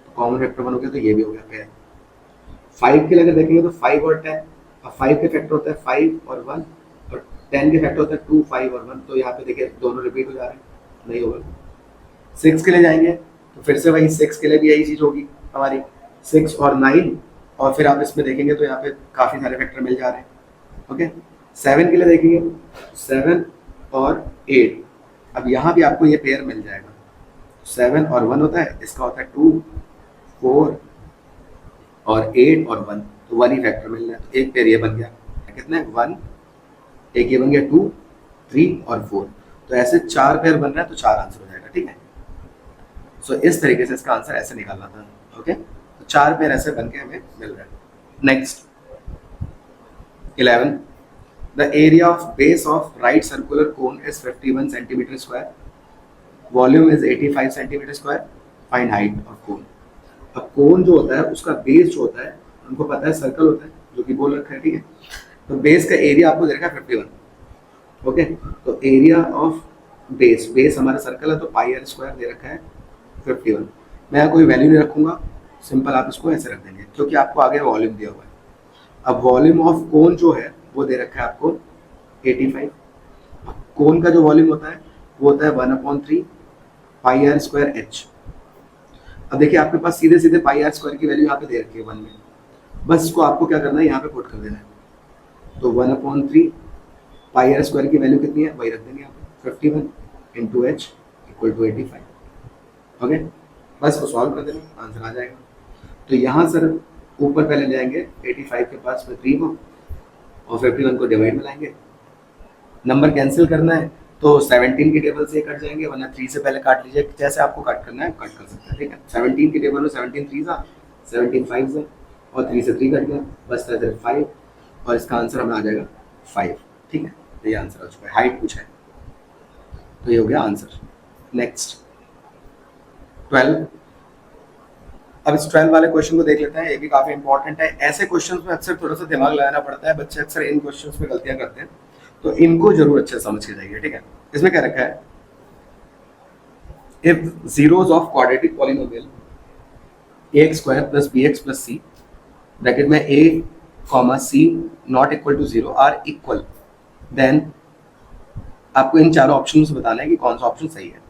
Speaker 1: तो कॉमन फैक्टर 1 हो गया, तो ये भी हो गया पेयर। 5 के लिए अगर देखेंगे तो 5 और 10, अब 5 के फैक्टर होता है 5 और 1, और 10 के फैक्टर होता है 2 5 और 1, तो यहाँ पे देखिए दोनों रिपीट हो जा रहे हैं, नहीं होगा। 6 के लिए जाएंगे तो फिर से वही 6 के लिए भी यही चीज़ होगी हमारी, 6 और 9, और फिर आप इसमें देखेंगे तो यहाँ पे काफ़ी सारे फैक्टर मिल जा रहे हैं। ओके, 7 के लिए देखेंगे 7 और 8, अब यहाँ भी आपको ये पेयर मिल जाएगा, 7 और 1 होता है, इसका होता है 2 4 और 8 और 1, तो 1 ही फैक्टर मिल रहा है, तो एक पेयर ये बन गया, कितने 1, एक ये बन गया 2 3 और 4, तो ऐसे 4 पेयर बन रहा है, तो 4 आंसर हो जाएगा, ठीक है। सो इस तरीके से इसका आंसर ऐसे निकालना था। ओके, तो 4 पेयर ऐसे बन के हमें मिल रहा है। Next 11, the area of base of right circular cone is 51 centimetre square, volume is 85 centimetre square, find height of cone. अब कोन जो होता है उसका बेस जो होता है, हमको पता है सर्कल होता है जो कि बोल रखा है, ठीक है, तो बेस का एरिया आपको दे रखा है 51। ओके, तो एरिया ऑफ बेस, बेस हमारा सर्कल है तो पाई आर स्क्वायर दे रखा है 51। मैं कोई वैल्यू नहीं रखूंगा, सिंपल आप इसको ऐसे रख देंगे, क्योंकि आपको आगे वॉल्यूम दिया हुआ है। अब वॉल्यूम ऑफ कोन जो है वो दे रखा है आपको 85। कोन का जो वॉल्यूम होता है वो होता है 1/3 पाई आर स्क्वायर एच। अब देखिए आपके पास सीधे सीधे पाई आर स्क्वायर की वैल्यू यहाँ पे दे रखी है 1 में, बस इसको आपको क्या करना है यहाँ पे पुट कर देना है। तो 1/3 पाई आर स्क्वायर की वैल्यू कितनी है वही रख देंगे यहाँ पे 51 into h equal to 85। Okay, बस को सॉल्व कर देना, आंसर आ जाएगा। तो यहाँ सर ऊपर पहले ले आएंगे 85 के पास में 3 को और 51 को डिवाइड में लाएंगे। नंबर कैंसिल करना है तो 17 की टेबल से कट जाएंगे, वरना 3 से पहले काट लीजिए, जैसे आपको कट करना है कट कर सकते हैं, ठीक है। 17 की टेबल में 17 3 था, 17 5 है और 3 से 3 कट गया, बचता है सिर्फ 5 और इसका आंसर हमें आ जाएगा 5, ठीक है। तो ये आंसर आ चुका है, हाइट पूछा है तो ये हो गया आंसर। नेक्स्ट 12। अब इस 12 वाले क्वेश्चन को देख लेते हैं, ये भी काफी इंपॉर्टेंट है। ऐसे क्वेश्चंस में अक्सर थोड़ा सा दिमाग लगाना पड़ता है, बच्चे अक्सर इन क्वेश्चंस में गलतियां करते हैं, तो इनको जरूर अच्छे से समझ के जाइए, ठीक है। इसमें क्या रखा है, if zeros of quadratic polynomial ax square plus bx plus c bracket में a comma c not equal to 0 or equal, then आपको इन चारों ऑप्शन से बताना है कि कौन सा ऑप्शन सही है।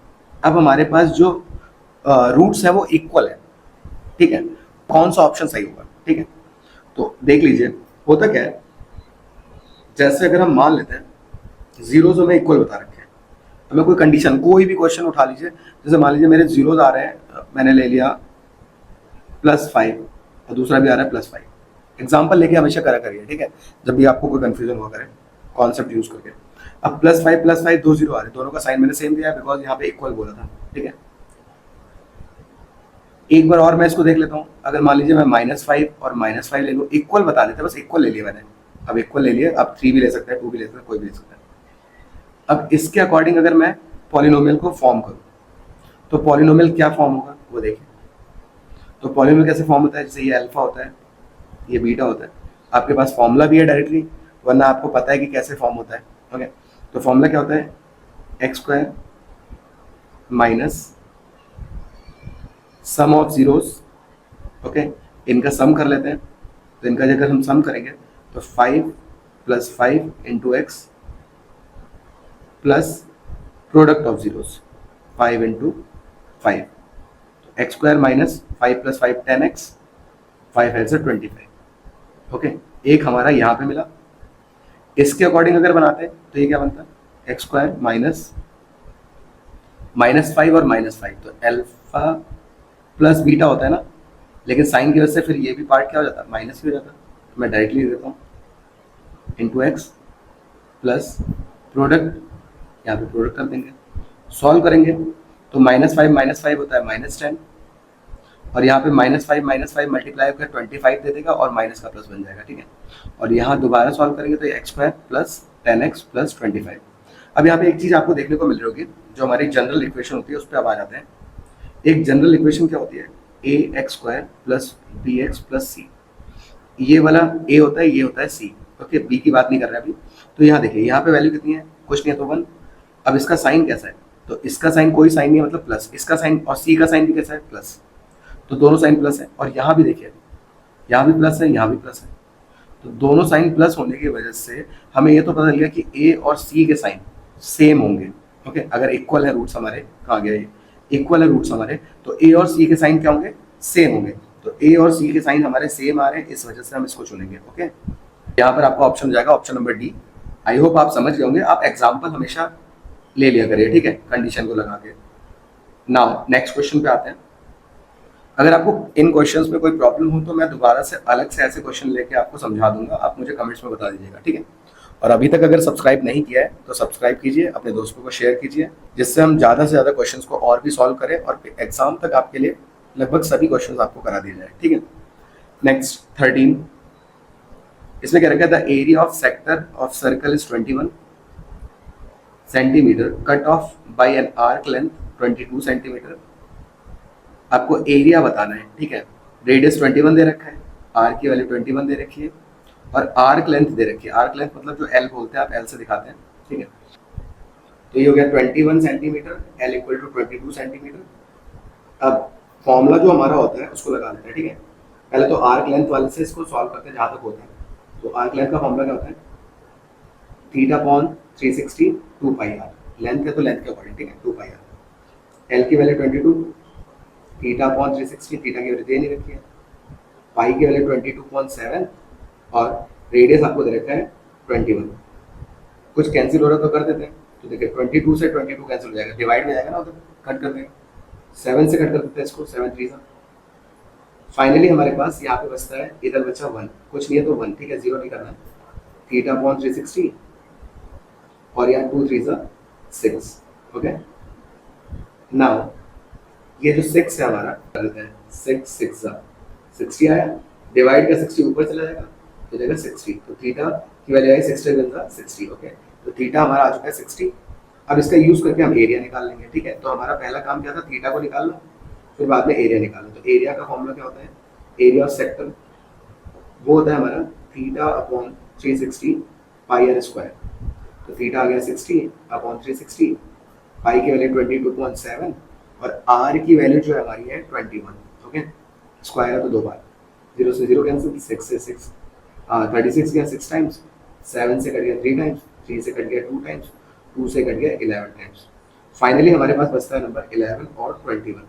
Speaker 1: अब हमारे पास जो रूट्स है वो इक्वल है, ठीक है, कौन सा ऑप्शन सही होगा, ठीक है। तो देख लीजिए होता क्या है, जैसे अगर हम मान लेते हैं जीरोज हमें इक्वल बता रखे हैं, हमें कोई कंडीशन कोई भी क्वेश्चन उठा लीजिए, जैसे मान लीजिए मेरे जीरोज आ रहे हैं, मैंने ले लिया +5 और दूसरा भी आ रहा है +5। एग्जाम्पल लेके हमेशा करा करिए, ठीक है, जब भी आपको कोई कंफ्यूजन हुआ करे कॉन्सेप्ट यूज करके। अब +5 दो जीरो आ रहे हैं, दोनों का साइन मैंने सेम दिया है बिकॉज यहाँ पे इक्वल बोला था, ठीक है। एक बार और मैं इसको देख लेता हूँ, अगर मान लीजिए मैं -5 और -5 ले लूँ, इक्वल बता देते, बस इक्वल ले लिया मैंने, अब इक्वल ले लिया, अब 3 भी ले सकते हैं, 2 भी ले सकते हैं, कोई भी ले सकता है। अब इसके अकॉर्डिंग अगर मैं पॉलिनोमियल को फॉर्म करूँ तो पॉलिनोमियल क्या फॉर्म होगा वो देखिए। तो पॉलिनोमियल कैसे फॉर्म होता है, जैसे ये अल्फा होता है, ये बीटा होता है, आपके पास फॉर्मूला भी है डायरेक्टली, वरना आपको पता है कि कैसे फॉर्म होता है। ओके, तो फॉर्मूला क्या होता है, x² minus sum of zeros, okay, इनका सम कर लेते हैं, तो इनका अगर हम सम करेंगे तो 5 + 5 into x plus product of zeros 5 into 5, तो x² माइनस 5 + 5 10x, 5 है 25। ओके, एक हमारा यहाँ पे मिला। इसके अकॉर्डिंग अगर बनाते हैं तो ये क्या बनता है, x² माइनस -5 और -5, तो अल्फा प्लस बीटा होता है ना, लेकिन साइन की वजह से फिर ये भी पार्ट क्या हो जाता है, माइनस ही हो जाता है, तो मैं डायरेक्टली देता हूँ इंटू एक्स प्लस प्रोडक्ट, यहाँ पे प्रोडक्ट कर देंगे, सॉल्व करेंगे तो -5 होता है -10, और यहाँ पे -5 मल्टीप्लाई कर 25 दे देगा और माइनस का प्लस बन जाएगा, ठीक है। और यहाँ दोबारा सॉल्व करेंगे तो x² प्लस 10x प्लस 25। अब यहाँ पे एक चीज़ आपको देखने को मिल रही होगी, जो हमारी जनरल इक्वेशन होती है उस पर अब आ जाते हैं। एक जनरल इक्वेशन क्या होती है, ax² plus bx plus c, ये वाला a होता है, ये होता है c, ओके, b की बात नहीं कर रहे अभी। तो यहाँ देखिए, यहाँ पे वैल्यू कितनी है, कुछ नहीं है तो 1। अब इसका साइन कैसा है, तो इसका साइन कोई साइन नहीं है, मतलब प्लस, इसका साइन और c का साइन भी कैसा है, प्लस, तो दोनों साइन प्लस है। और यहाँ भी देखिए, यहाँ भी प्लस है, यहाँ भी प्लस है, तो दोनों साइन प्लस होने की वजह से हमें ये तो पता चल गया कि a और c के साइन सेम होंगे, ओके। अगर इक्वल है रूट्स हमारे, कहाँ गया ये, इक्वल है रूट्स हमारे, तो a और c के साइन क्या होंगे, सेम होंगे। तो a और c के साइन हमारे सेम आ रहे हैं, इस वजह से हम इसको चुनेंगे, ओके। यहाँ पर आपका ऑप्शन हो जाएगा option number D. I hope आप समझ गए होंगे, आप एग्जाम्पल हमेशा ले लिया करिए, ठीक है, कंडीशन को लगा के। नाउ नेक्स्ट क्वेश्चन पे आते हैं। अगर आपको इन क्वेश्चंस में कोई प्रॉब्लम हो तो मैं दोबारा से अलग से ऐसे क्वेश्चन लेके आपको समझा दूंगा, आप मुझे कमेंट्स में बता दीजिएगा, ठीक है। और अभी तक अगर सब्सक्राइब नहीं किया है तो सब्सक्राइब कीजिए, अपने दोस्तों को शेयर कीजिए, जिससे हम ज़्यादा से ज़्यादा क्वेश्चंस को और भी सॉल्व करें और एग्जाम तक आपके लिए लगभग सभी क्वेश्चंस आपको करा दिए जाए, ठीक है। नेक्स्ट 13, इसमें क्या रखा है, the area of sector of circle is 21 centimetre, cut off by an arc length 22 centimetre. आपको एरिया बताना है, ठीक है। रेडियस 21 दे रखा है, आर की वैल्यू 21 दे रखी है और आर्क लेंथ दे रखी है। आर्क लेंथ मतलब जो एल बोलते हैं, आप एल से दिखाते हैं, ठीक है। तो ये हो गया 21 centimetre, l equal to 22 centimetre. अब फॉर्मूला जो हमारा होता है उसको लगा लेते हैं, ठीक है। पहले तो आर्क लेंथ वाले से इसको सॉल्व करते हैं जहाँ तक होता है। तो आर्क लेंथ का फॉर्मूला क्या होता है, θ/360 2πr, लेंथ है तो लेंथ के अकॉर्डिंग, ठीक है, 2πr। एल की वैल्यू 22, थीटा अपॉन 360, थीटा की वैल्यू दे नहीं रखी है, पाई की वैल्यू 22.7 और रेडियस आपको दे रखा है 21। कुछ कैंसिल हो रहा तो कर देते हैं, तो देखिए 22 से 22 कैंसिल हो जाएगा, डिवाइड में जाएगा ना, उधर कट कर देगा, 7 से कट कर देते हैं इसको, 7 3 सा। फाइनली हमारे पास यहाँ पे बचता है, इधर बचा 1, कुछ नहीं है तो 1, ठीक है, 0 नहीं करना है, थीटा अपॉन 360 और यहाँ 2 3 सा 6, ओके। नाउ ये जो 6 है हमारा, कर देते हैं 6 6 सा 60 आया, डिवाइड का 60 ऊपर चला जाएगा तो जाएगा 60, तो थीटा की वैल्यू आई 60 बन 60, ओके। तो थीटा हमारा आ चुका है 60। अब इसका यूज करके हम एरिया निकाल लेंगे, ठीक है। तो हमारा पहला काम क्या था, थीटा को निकालना, फिर बाद में एरिया निकालना। तो एरिया का फॉर्मूला क्या होता है, एरिया ऑफ सेक्टर, वो होता है हमारा theta upon 360 pi r square. तो थीटा आ गया 60 अपॉन 360, पाई की वैल्यू 22.7 और आर की वैल्यू जो है हमारी है 21, ओके। स्क्वायर है तो 2 बार, 0 से 0 कैंसिल, 6 से 6, 36 गया 6 टाइम्स, 7 से कट गया 3 टाइम्स, 3 से कट गया 2 टाइम्स, 2 से कट गया 11 टाइम्स। फाइनली हमारे पास बचता है नंबर 11 और 21।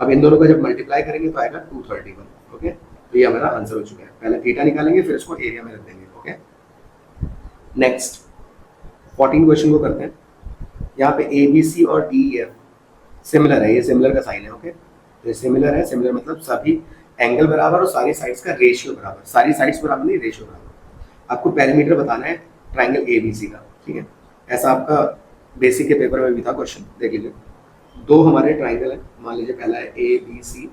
Speaker 1: अब इन दोनों को जब मल्टीप्लाई करेंगे तो आएगा 231, ओके। तो ये हमारा आंसर हो चुका है। पहले थीटा निकालेंगे, फिर इसको एरिया में रख देंगे, ओके। नेक्स्ट 14 क्वेश्चन को करते हैं। यहाँ पे ए बी सी और डी एफ सिमिलर है, ये सिमिलर का साइन है, ओके। तो ये सिमिलर है, सिमिलर मतलब सभी एंगल बराबर और सारी साइड्स का रेशियो बराबर, सारी साइड्स बराबर नहीं, रेशियो बराबर। आपको पैरामीटर बताना है ट्राइंगल ए बी सी का, ठीक है। ऐसा आपका बेसिक के पेपर में भी था क्वेश्चन, देख लीजिए। दो हमारे ट्राइंगल है, मान लीजिए पहला है ए बी सी,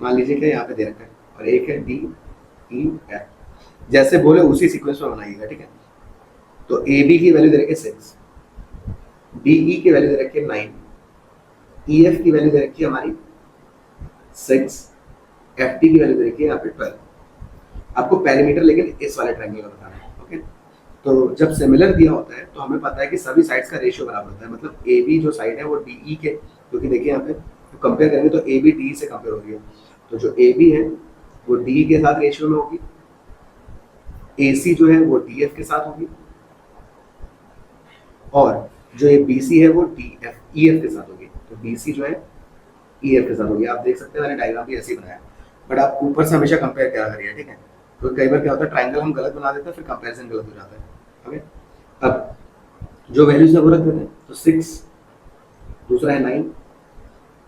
Speaker 1: मान लीजिए कि यहाँ पे दे रखा है, और एक है डी ई एफ। जैसे बोले उसी सीक्वेंस में बनाइएगा, ठीक है। तो ए बी की वैल्यू दे रखी है 6, डी ई की वैल्यू दे रखी है 9, ई एफ की वैल्यू दे रखी है हमारी 6, एफ टी की वैल्यू दे रखी है यहाँ पे 12। आपको पैरामीटर लेकिन इस वाले ट्रायंगल का बताना है, ओके। तो जब सिमिलर दिया होता है तो हमें पता है कि सभी साइड्स का रेशियो बराबर होता है, मतलब ए बी जो साइड है वो डी ई के, क्योंकि देखिए यहाँ पे तो कंपेयर करेंगे तो ए बी डी से कंपेयर हो रही है, तो जो ए बी है वो डी के साथ रेशियो में होगी, ए सी जो है वो डी एफ के साथ होगी, और जो ये बी सी है वो डी एफ ई एफ के साथ होगी। तो बी सी जो है ई एफ के साथ होगी। आप देख सकते हैं मैंने डायग्राम भी ऐसे ही बनाया, बट आप ऊपर से हमेशा कंपेयर क्या करिए, ठीक है। तो कई बार क्या होता है, ट्राइंगल हम गलत बना देते हैं, फिर कंपैरिजन गलत हो जाता है, ओके। अब जो वैल्यूज है वो रख देते हैं, तो 6, दूसरा है 9,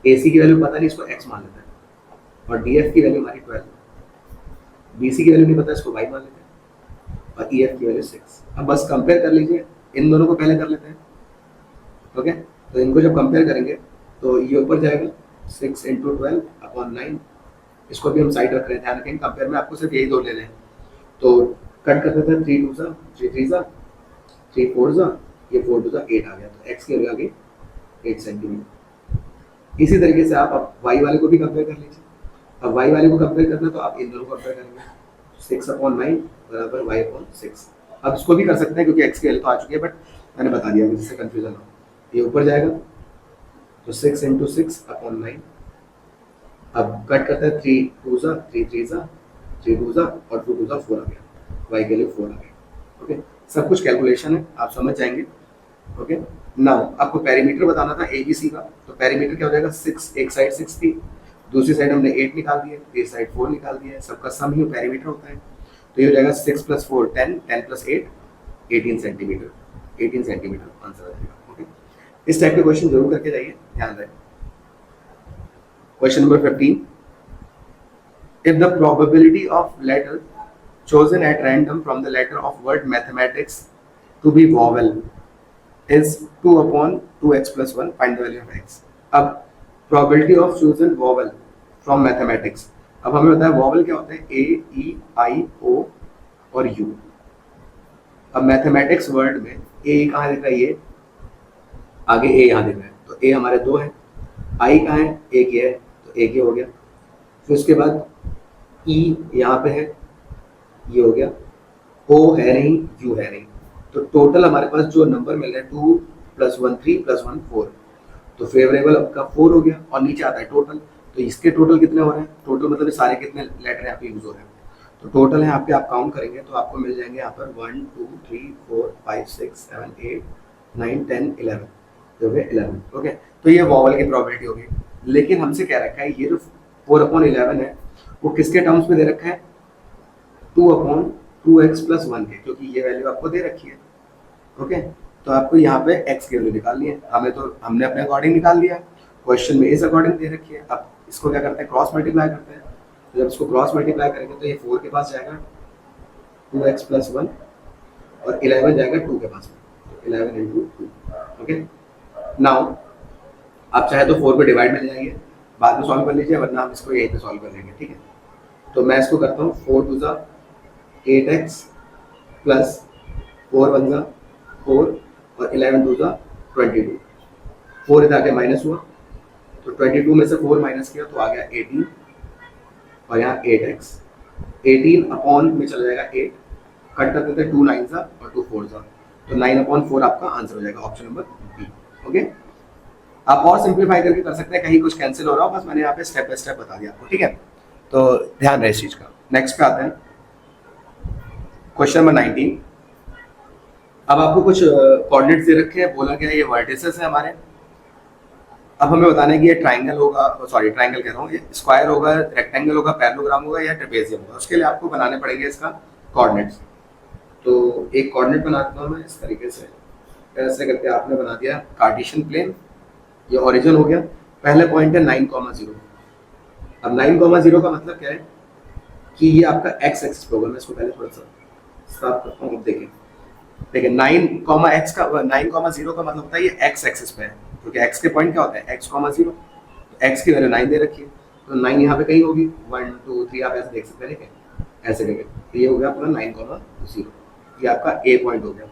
Speaker 1: ए सी की वैल्यू पता नहीं, इसको एक्स मान लेते हैं, और डी एफ की वैल्यू हमारी 12, बी सी की वैल्यू नहीं पता, इसको वाई मान लेते हैं, और ई एफ की वैल्यू 6। अब बस कंपेयर कर लीजिए, इन दोनों को पहले कर लेते हैं, ओके। तो इनको जब कंपेयर करेंगे तो ये ऊपर जाएगा 6 इंटू 12 अपॉन 9, इसको भी हम साइड रख रहे हैं, ध्यान रखें कंपेयर में आपको सिर्फ यही दो लेने हैं। तो कट कर देते हैं, 3 2 सा 3 3 सा 3 4 सा, ये 4 2 सा 8 आ गया, तो एक्स की वैल्यू आ गई 8 सेंटीमीटर। इसी तरीके से आप अब वाई वाले को भी कंपेयर कर लीजिए। अब वाई वाले को कंपेयर करना है तो आप इन दोनों को कंपेयर करेंगे, 6 अपॉन 9 बराबर वाई अपॉन 6। अब इसको भी कर सकते हैं क्योंकि एक्स की वैल्यू तो आ चुकी है, बट मैंने बता दिया जिससे कंफ्यूजन हो। ये ऊपर जाएगा तो 6 इंटू 6 अपॉन 9। अब कट करते हैं, 3 2 सा 3 3 सा 3 2 सा और 2 2 सा 4 आ गया, वाई के लिए 4 आ गया, ओके। सब कुछ कैलकुलेशन है, आप समझ जाएंगे, ओके। नाउ आपको पैरामीटर बताना था ए बी सी का, तो पैरामीटर क्या हो जाएगा, 6, एक साइड 6 थी, दूसरी साइड हमने 8 निकाल दिया, ये साइड 4 निकाल दिया है, सबका सम ही पैरामीटर होता है। तो ये हो जाएगा 6 + 4 10, 10 + 8 18 सेंटीमीटर, 18 सेंटीमीटर आंसर आ जाएगा, ओके। इस टाइप के क्वेश्चन जरूर करके जाइए, ध्यान रखें। Question number 15. If the probability of letter chosen at random from the letter of word mathematics to be vowel is 2 upon 2x plus 1, find the value of x. अब probability of chosen vowel from mathematics. अब हमें बताया vowel क्या होता है, a, e, i, o और u। अब mathematics word में a कहाँ दिख रहा है, ये आगे a यहाँ दिख रहा है, तो a हमारे 2 है, i कहाँ है, एक ये है, तो एक ये हो गया। फिर उसके बाद e यहाँ पे है, ये हो गया, o है नहीं, u है नहीं, तो टोटल हमारे पास जो नंबर मिल रहा है 2 + 1 3 + 1 4, तो फेवरेबल आपका 4 हो गया, और नीचे आता है टोटल, तो इसके टोटल कितने हो रहे हैं, टोटल मतलब सारे कितने लेटर यहाँ पे यूज हो रहे हैं, तो टोटल है यहाँ पे आप काउंट करेंगे तो आपको मिल जाएंगे यहाँ पर 1 2 3 4 5 6 7 8 9 10 11, जो है 11, ओके। तो ये वॉवल की प्रोबेबिलिटी होगी। लेकिन हमसे क्या रखा है, ये जो 4/11 है वो किसके टर्म्स में दे रखा है, 2/2x+1 के, क्योंकि ये वैल्यू आपको दे रखी है। ओके, तो आपको यहाँ पे x की वैल्यू निकालनी है, हमने अपने अकॉर्डिंग निकाल लिया, क्वेश्चन में इस अकॉर्डिंग दे रखी है। अब इसको क्या करते हैं, क्रॉस मल्टीप्लाई करते हैं। तो जब इसको क्रॉस मल्टीप्लाई करेंगे तो ये 4 के पास जाएगा 2x+1 और 11 जाएगा 2 के पास में, तो 11 × 2। ओके, नाउ आप चाहे तो 4 पे डिवाइड में ले जाइए, बाद में सॉल्व कर लीजिए, वरना हम इसको यहीं पे सॉल्व कर लेंगे। ठीक है, तो मैं इसको करता हूँ 4 2 ज़ा 8x प्लस 4 1 ज़ा 4 और 11 2 ज़ा 22। 4 इधर आके माइनस हुआ, तो 22 में से 4 माइनस किया तो आ गया 18 और यहाँ 8x। 18 अपॉन में चला जाएगा 8, कट कर देते हैं 2 9 ज़ा और 2 4 ज़ा, तो 9/4 आपका आंसर हो जाएगा, ऑप्शन नंबर बी। ओके, आप और सिंप्लीफाई करके कर सकते हैं, कहीं कुछ कैंसिल हो रहा हो, बस मैंने यहाँ पे स्टेप बाय स्टेप बता दिया आपको। ठीक है, तो ध्यान रहे इस चीज का। नेक्स्ट पे आते हैं, क्वेश्चन नंबर 19। अब आपको कुछ कोऑर्डिनेट्स दे रखे हैं, बोला गया ये वर्टिसेस है हमारे। अब हमें बताना है कि ये ट्राइंगल होगा, सॉरी ट्राइंगल कह रहा हूँ, ये स्क्वायर होगा, रेक्टेंगल होगा, पैरेललोग्राम होगा या ट्रेपेजियम होगा। उसके लिए आपको बनाने पड़ेंगे इसका कोऑर्डिनेट्स। तो एक कोऑर्डिनेट बनाता हूँ मैं इस तरीके से, ऐसे करके आपने बना दिया कार्टेशियन प्लेन, ये ओरिजिन हो गया। पहले पॉइंट है 9,0। अब 9,0 का मतलब क्या है कि ये आपका x एक्सिस पे होगा। मैं इसको पहले थोड़ा सा साफ करता हूँ। देखिए 9,0 का मतलब होता है ये x एक्सिस पे है, क्योंकि x के पॉइंट क्या होता है, x,0। x की वैल्यू 9 दे रखी है, तो 9 यहाँ पे कहीं होगी, 1 2 3 आप ऐसे देख सकते हैं। ठीक है, ऐसे करके तो ये हो गया अपना 9,0, ये आपका a पॉइंट हो गया।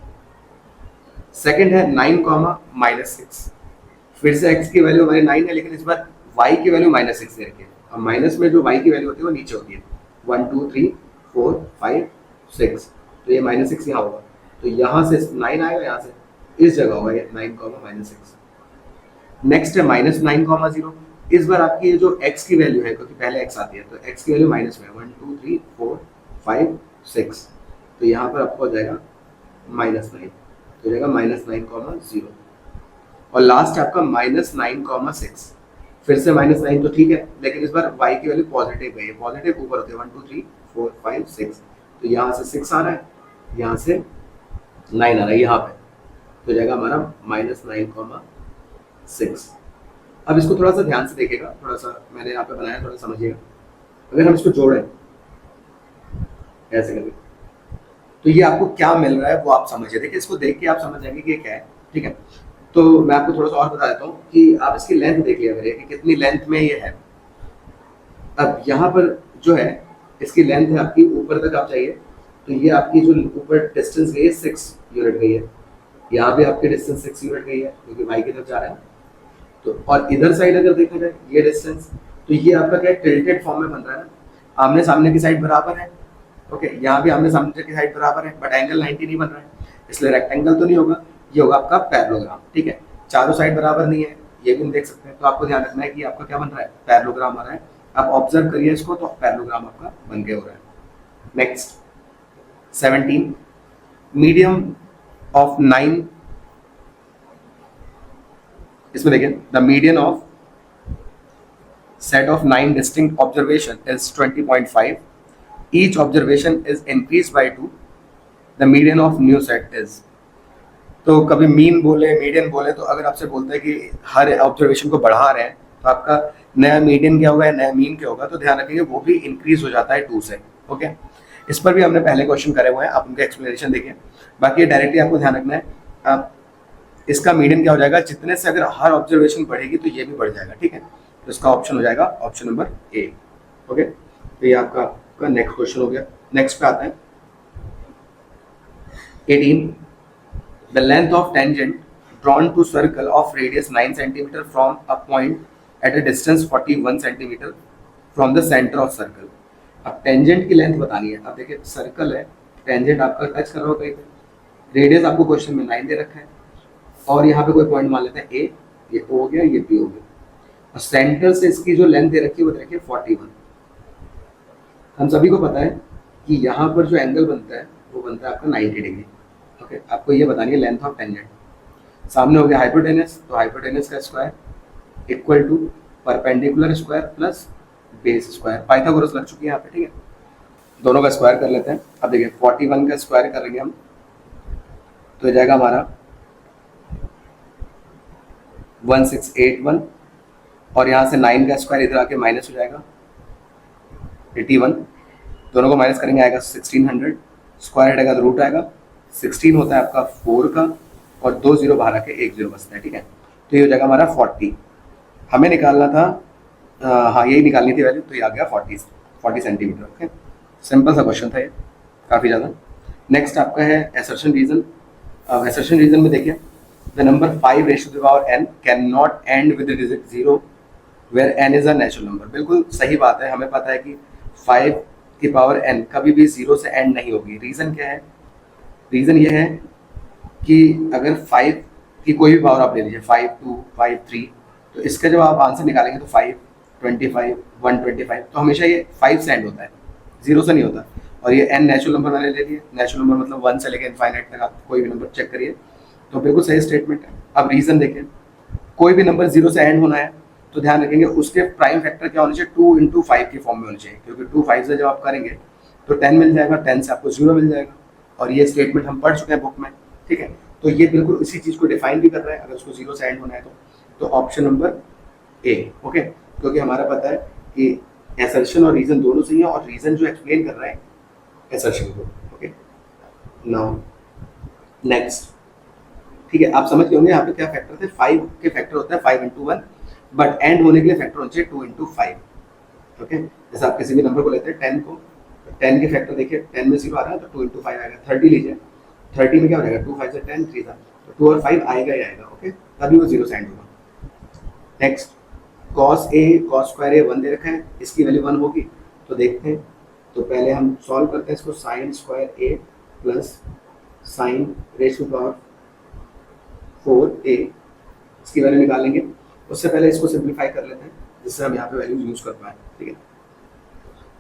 Speaker 1: सेकंड है 9,-6। फिर से x की वैल्यू हमारी 9 है, लेकिन इस बार y की वैल्यू -6 दे रखी है। अब माइनस में जो y की वैल्यू होती है वो नीचे होती है, 1 2 3 4 5 6, तो ये -6 यहाँ होगा, तो यहाँ से 9 आएगा, यहाँ से इस जगह होगा ये 9,-6। नेक्स्ट है -9,0। इस बार आपकी ये जो x की वैल्यू है, क्योंकि पहले x आती है, तो x की वैल्यू माइनस में 1 2 3 4 5 6, तो यहाँ पर आपको हो जाएगा -9, तो हो जाएगा -9,0। और लास्ट है आपका -9,6। फिर से -9 तो ठीक है, लेकिन इस बार y की वैल्यू पॉजिटिव है, पॉजिटिव ऊपर होते हैं 1 2 3 4 5 6, तो यहाँ से 6 आ रहा है, यहाँ से 9 आ रहा है यहाँ पे, तो हो जाएगा हमारा -9,6। अब इसको थोड़ा सा ध्यान से देखिएगा, थोड़ा सा मैंने यहाँ पे बनाया, थोड़ा समझिएगा। अगर हम इसको जोड़ें ऐसे करके, तो ये आपको क्या मिल रहा है वो आप समझिए। देखिए इसको देख के आप समझ जाएंगे कि ये क्या है। ठीक है, तो मैं आपको थोड़ा सा और बता देता हूँ कि आप इसकी लेंथ देख लिया करिए कि कितनी लेंथ में ये है। अब यहाँ पर जो है इसकी लेंथ है आपकी, ऊपर तक आप चाहिए, तो ये आपकी जो ऊपर डिस्टेंस गई है 6 यूनिट गई है, यहाँ भी आपकी डिस्टेंस 6 यूनिट गई है, क्योंकि y की तरफ जा रहा है। तो और इधर साइड अगर देखा जाए ये डिस्टेंस, तो ये आपका क्या टिल्टेड फॉर्म में बन रहा है ना, आमने सामने की साइड बराबर है। ओके, यहाँ भी आमने सामने की साइड बराबर है, बट एंगल 90 नहीं बन रहा है, इसलिए रेक्टेंगल तो नहीं होगा, ये होगा आपका पैरेललोग्राम। ठीक है, चारों साइड बराबर नहीं है, ये भी हम देख सकते हैं, तो आपको ध्यान रखना है कि आपका क्या बन रहा है, पैरेललोग्राम आ रहा है। आप ऑब्जर्व करिए इसको, तो पैरेललोग्राम आपका बन के हो रहा है। नेक्स्ट 17, मीडियम ऑफ 9, इसमें देखिए the median of set of 9 distinct observation is 20.5. Each observation is increased by 2. The median of new set is. तो कभी मीन बोले, मीडियन बोले, तो अगर आपसे बोलते हैं कि हर ऑब्जर्वेशन को बढ़ा रहे हैं, तो आपका नया मीडियन क्या होगा, नया मीन क्या होगा, तो ध्यान रखेंगे वो भी इंक्रीज हो जाता है 2 से। ओके, इस पर भी हमने पहले क्वेश्चन करे हुए हैं, आप उनका एक्सप्लेनेशन देखिए। बाकी डायरेक्टली आपको ध्यान रखना है, इसका मीडियन क्या हो जाएगा, जितने से अगर हर ऑब्जर्वेशन बढ़ेगी तो ये भी बढ़ जाएगा। ठीक है, तो इसका ऑप्शन हो जाएगा ऑप्शन नंबर ए। ओके, तो ये आपका नेक्स्ट क्वेश्चन हो गया। नेक्स्ट पे आता है 18, the length of tangent drawn to circle of radius 9 centimetre from a point at a distance 41 centimetre from the centre of circle. अब टेंजेंट की लेंथ बतानी है। अब देखिए सर्कल है, टेंजेंट आपका टच कर रहा हो कहीं पे, रेडियस आपको क्वेश्चन में 9 दे रखा है, और यहाँ पे कोई पॉइंट मान लेते हैं ए, ये ओ हो गया, ये बी हो गया, और सेंटर से इसकी जो लेंथ दे रखी है वो दे रखी है 41। हम सभी को पता है कि यहाँ पर जो एंगल बनता है वो बनता है आपका 90 डिग्री। ओके, आपको ये बतानी है लेंथ ऑफ टेंजेंट। सामने हो गया हाइपोटेनस, तो हाइपोटेनस का square equal to perpendicular square plus base square, Pythagoras लग चुकी है यहाँ पे, ठीक है। दोनों का स्क्वायर कर लेते हैं। अब देखिए 41 का स्क्वायर करेंगे हम तो हो जाएगा हमारा 1681, और यहाँ से 9 का स्क्वायर इधर आके माइनस हो जाएगा 81, दोनों को माइनस करेंगे आएगा 1600, स्क्वायर हटेगा तो रूट आएगा, 16 होता है आपका 4 का, और 2 जीरो बाहर आके 1 जीरो बचता है, ठीक है। तो ये हो जाएगा हमारा 40, हमें निकालना था हाँ यही निकालनी थी वैल्यू, तो ये आ गया 40 सेंटीमीटर। ओके, सिंपल सा क्वेश्चन था ये, काफ़ी ज़्यादा। नेक्स्ट आपका है एसर्शन रीजन। अब एसर्शन रीजन में देखिए the number 5 ratio to the power n can not end with the digit 0 where n is a natural number. बिल्कुल सही बात है, हमें पता है कि 5 की पावर n कभी भी 0 से एंड नहीं होगी। रीज़न क्या है? रीज़न ये है कि अगर 5 की कोई भी पावर आप ले लीजिए 5 2 5 3, तो इसका जब आप आंसर निकालेंगे तो 5 25 125, तो हमेशा ये 5 से एंड होता है, 0 से नहीं होता। और ये n नेचुरल नंबर मैंने ले लिए, नेचुरल नंबर मतलब 1 से लेकर इनफाइनाइट तक आप कोई भी नंबर चेक करिए, तो बिल्कुल सही स्टेटमेंट है। अब रीज़न देखिए, कोई भी नंबर 0 से एंड होना है तो ध्यान रखेंगे उसके प्राइम फैक्टर क्या होने चाहिए, 2 इंटू 5 की फॉर्म में होने चाहिए, क्योंकि 2 5 से जब आप करेंगे तो 10 मिल जाएगा, 10 से आपको 0 मिल जाएगा, और ये स्टेटमेंट हम पढ़ चुके हैं बुक में, ठीक है। तो ये बिल्कुल इसी चीज़ को डिफाइन भी कर रहा है, अगर उसको 0 से एंड होना है तो ऑप्शन नंबर ए। ओके, क्योंकि हमारा पता है कि एसर्शन और रीज़न दोनों सही है, और रीज़न जो एक्सप्लेन कर रहा है एसर्शन को। ओके, नाउ नेक्स्ट, ठीक है, आप समझ गए होंगे यहाँ पे क्या फैक्टर थे। 5 के फैक्टर होता है 5 इंटू 1, बट एंड होने के लिए फैक्टर होना चाहिए 2 इंटू 5। ओके, जैसे आप किसी भी नंबर को लेते हैं 10 को, 10 के फैक्टर देखिए, 10 में 0 आ रहा है तो 2 इंटू 5 आएगा। 30 लीजिए, 30 में क्या हो जाएगा, 2 5 से 10 3 था, तो 2 और 5 आएगा ही आएगा। ओके, तभी वो 0 से एंड होगा। Next, cos A cos square ए 1 दे रखा है, इसकी वैल्यू 1 होगी, तो देखते हैं। तो पहले हम सॉल्व करते हैं इसको, sine square a plus sine raise to power 4a, इसकी वैल्यू निकालेंगे। उससे पहले इसको सिंप्लीफाई कर लेते हैं जिससे हम यहाँ पे वैल्यू यूज कर पाए, ठीक है।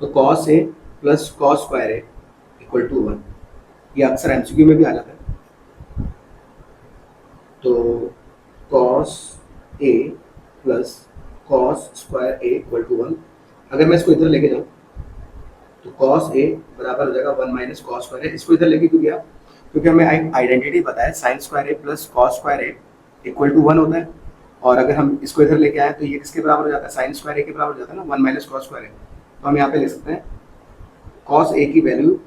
Speaker 1: तो cos a plus cos square a equal to 1, ये अक्सर एमसीक्यू में भी आ जाता है। तो cos a plus cos square a equal to 1, अगर मैं इसको इधर लेके जाऊँ तो cos a बराबर हो जाएगा 1 माइनस कॉस स्क्वायर ए। इसको इधर लेके क्यों गया, क्योंकि हमें आइडेंटिटी पता है sine square a plus cos square a equal to 1 होता है, और अगर हम इसको इधर लेके आए तो ये किसके बराबर हो जाता है, साइन स्क्वायर ए के बराबर हो जाता है ना, 1 माइनस कॉस स्क्वायर ए। तो हम यहाँ पे ले सकते हैं कॉस ए की वैल्यू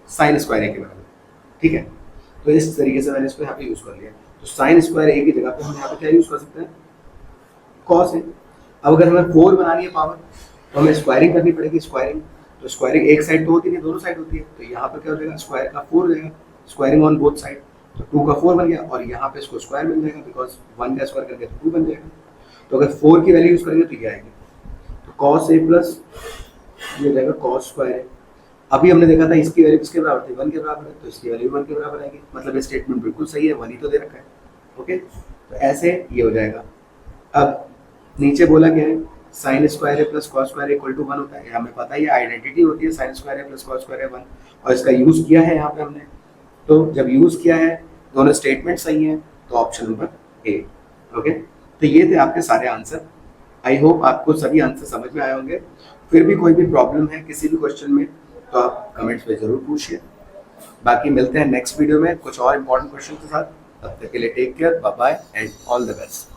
Speaker 1: साइन स्क्वायर ए के बराबर, ठीक है। तो इस तरीके से मैंने इसको यहाँ पे यूज कर लिया। तो साइन स्क्वायर ए की जगह पे हम यहाँ पे क्या यूज कर सकते हैं, कॉस ए। अब अगर हमें 4 बनानी है पावर तो हमें स्क्वायरिंग करनी पड़ेगी, स्क्वायरिंग। तो स्क्वायरिंग एक साइड तो होती नहीं, दोनों साइड होती है, तो यहाँ पर क्या हो जाएगा, स्क्वायर का 4 हो जाएगा, स्क्वायरिंग ऑन बोथ साइड, तो 2 का 4 बन गया, और यहाँ पे इसको स्क्वायर मिल जाएगा, बिकॉज 1 का स्क्वायर करके तो 2 बन जाएगा। तो अगर 4 की वैल्यू यूज करेंगे तो ये आएगी, तो cos a प्लस ये हो जाएगा cos स्क्वायर है। अभी हमने देखा था इसकी वैल्यू किसके बराबर थी, 1 के बराबर है, तो इसकी वैल्यू 1 के बराबर आएगी, मतलब ये स्टेटमेंट बिल्कुल सही है, 1 ही तो दे रखा है। ओके, तो ऐसे ये हो जाएगा। अब नीचे बोला गया है साइन स्क्वायर है plus cos square equal to 1 होता है, हमें पता है ये आइडेंटिटी होती है, साइन स्क्वायर है प्लस कॉस स्क्वायर है 1, और इसका यूज किया है यहाँ पे हमने। तो जब यूज किया है, दोनों स्टेटमेंट सही है, तो ऑप्शन नंबर ए। ओके, तो ये थे आपके सारे आंसर। आई होप आपको सभी आंसर समझ में आए होंगे। फिर भी कोई भी प्रॉब्लम है किसी भी क्वेश्चन में तो आप कमेंट्स में जरूर पूछिए। बाकी मिलते हैं नेक्स्ट वीडियो में कुछ और इम्पोर्टेंट क्वेश्चन के साथ। तब तक के लिए take care, bye bye and all the best.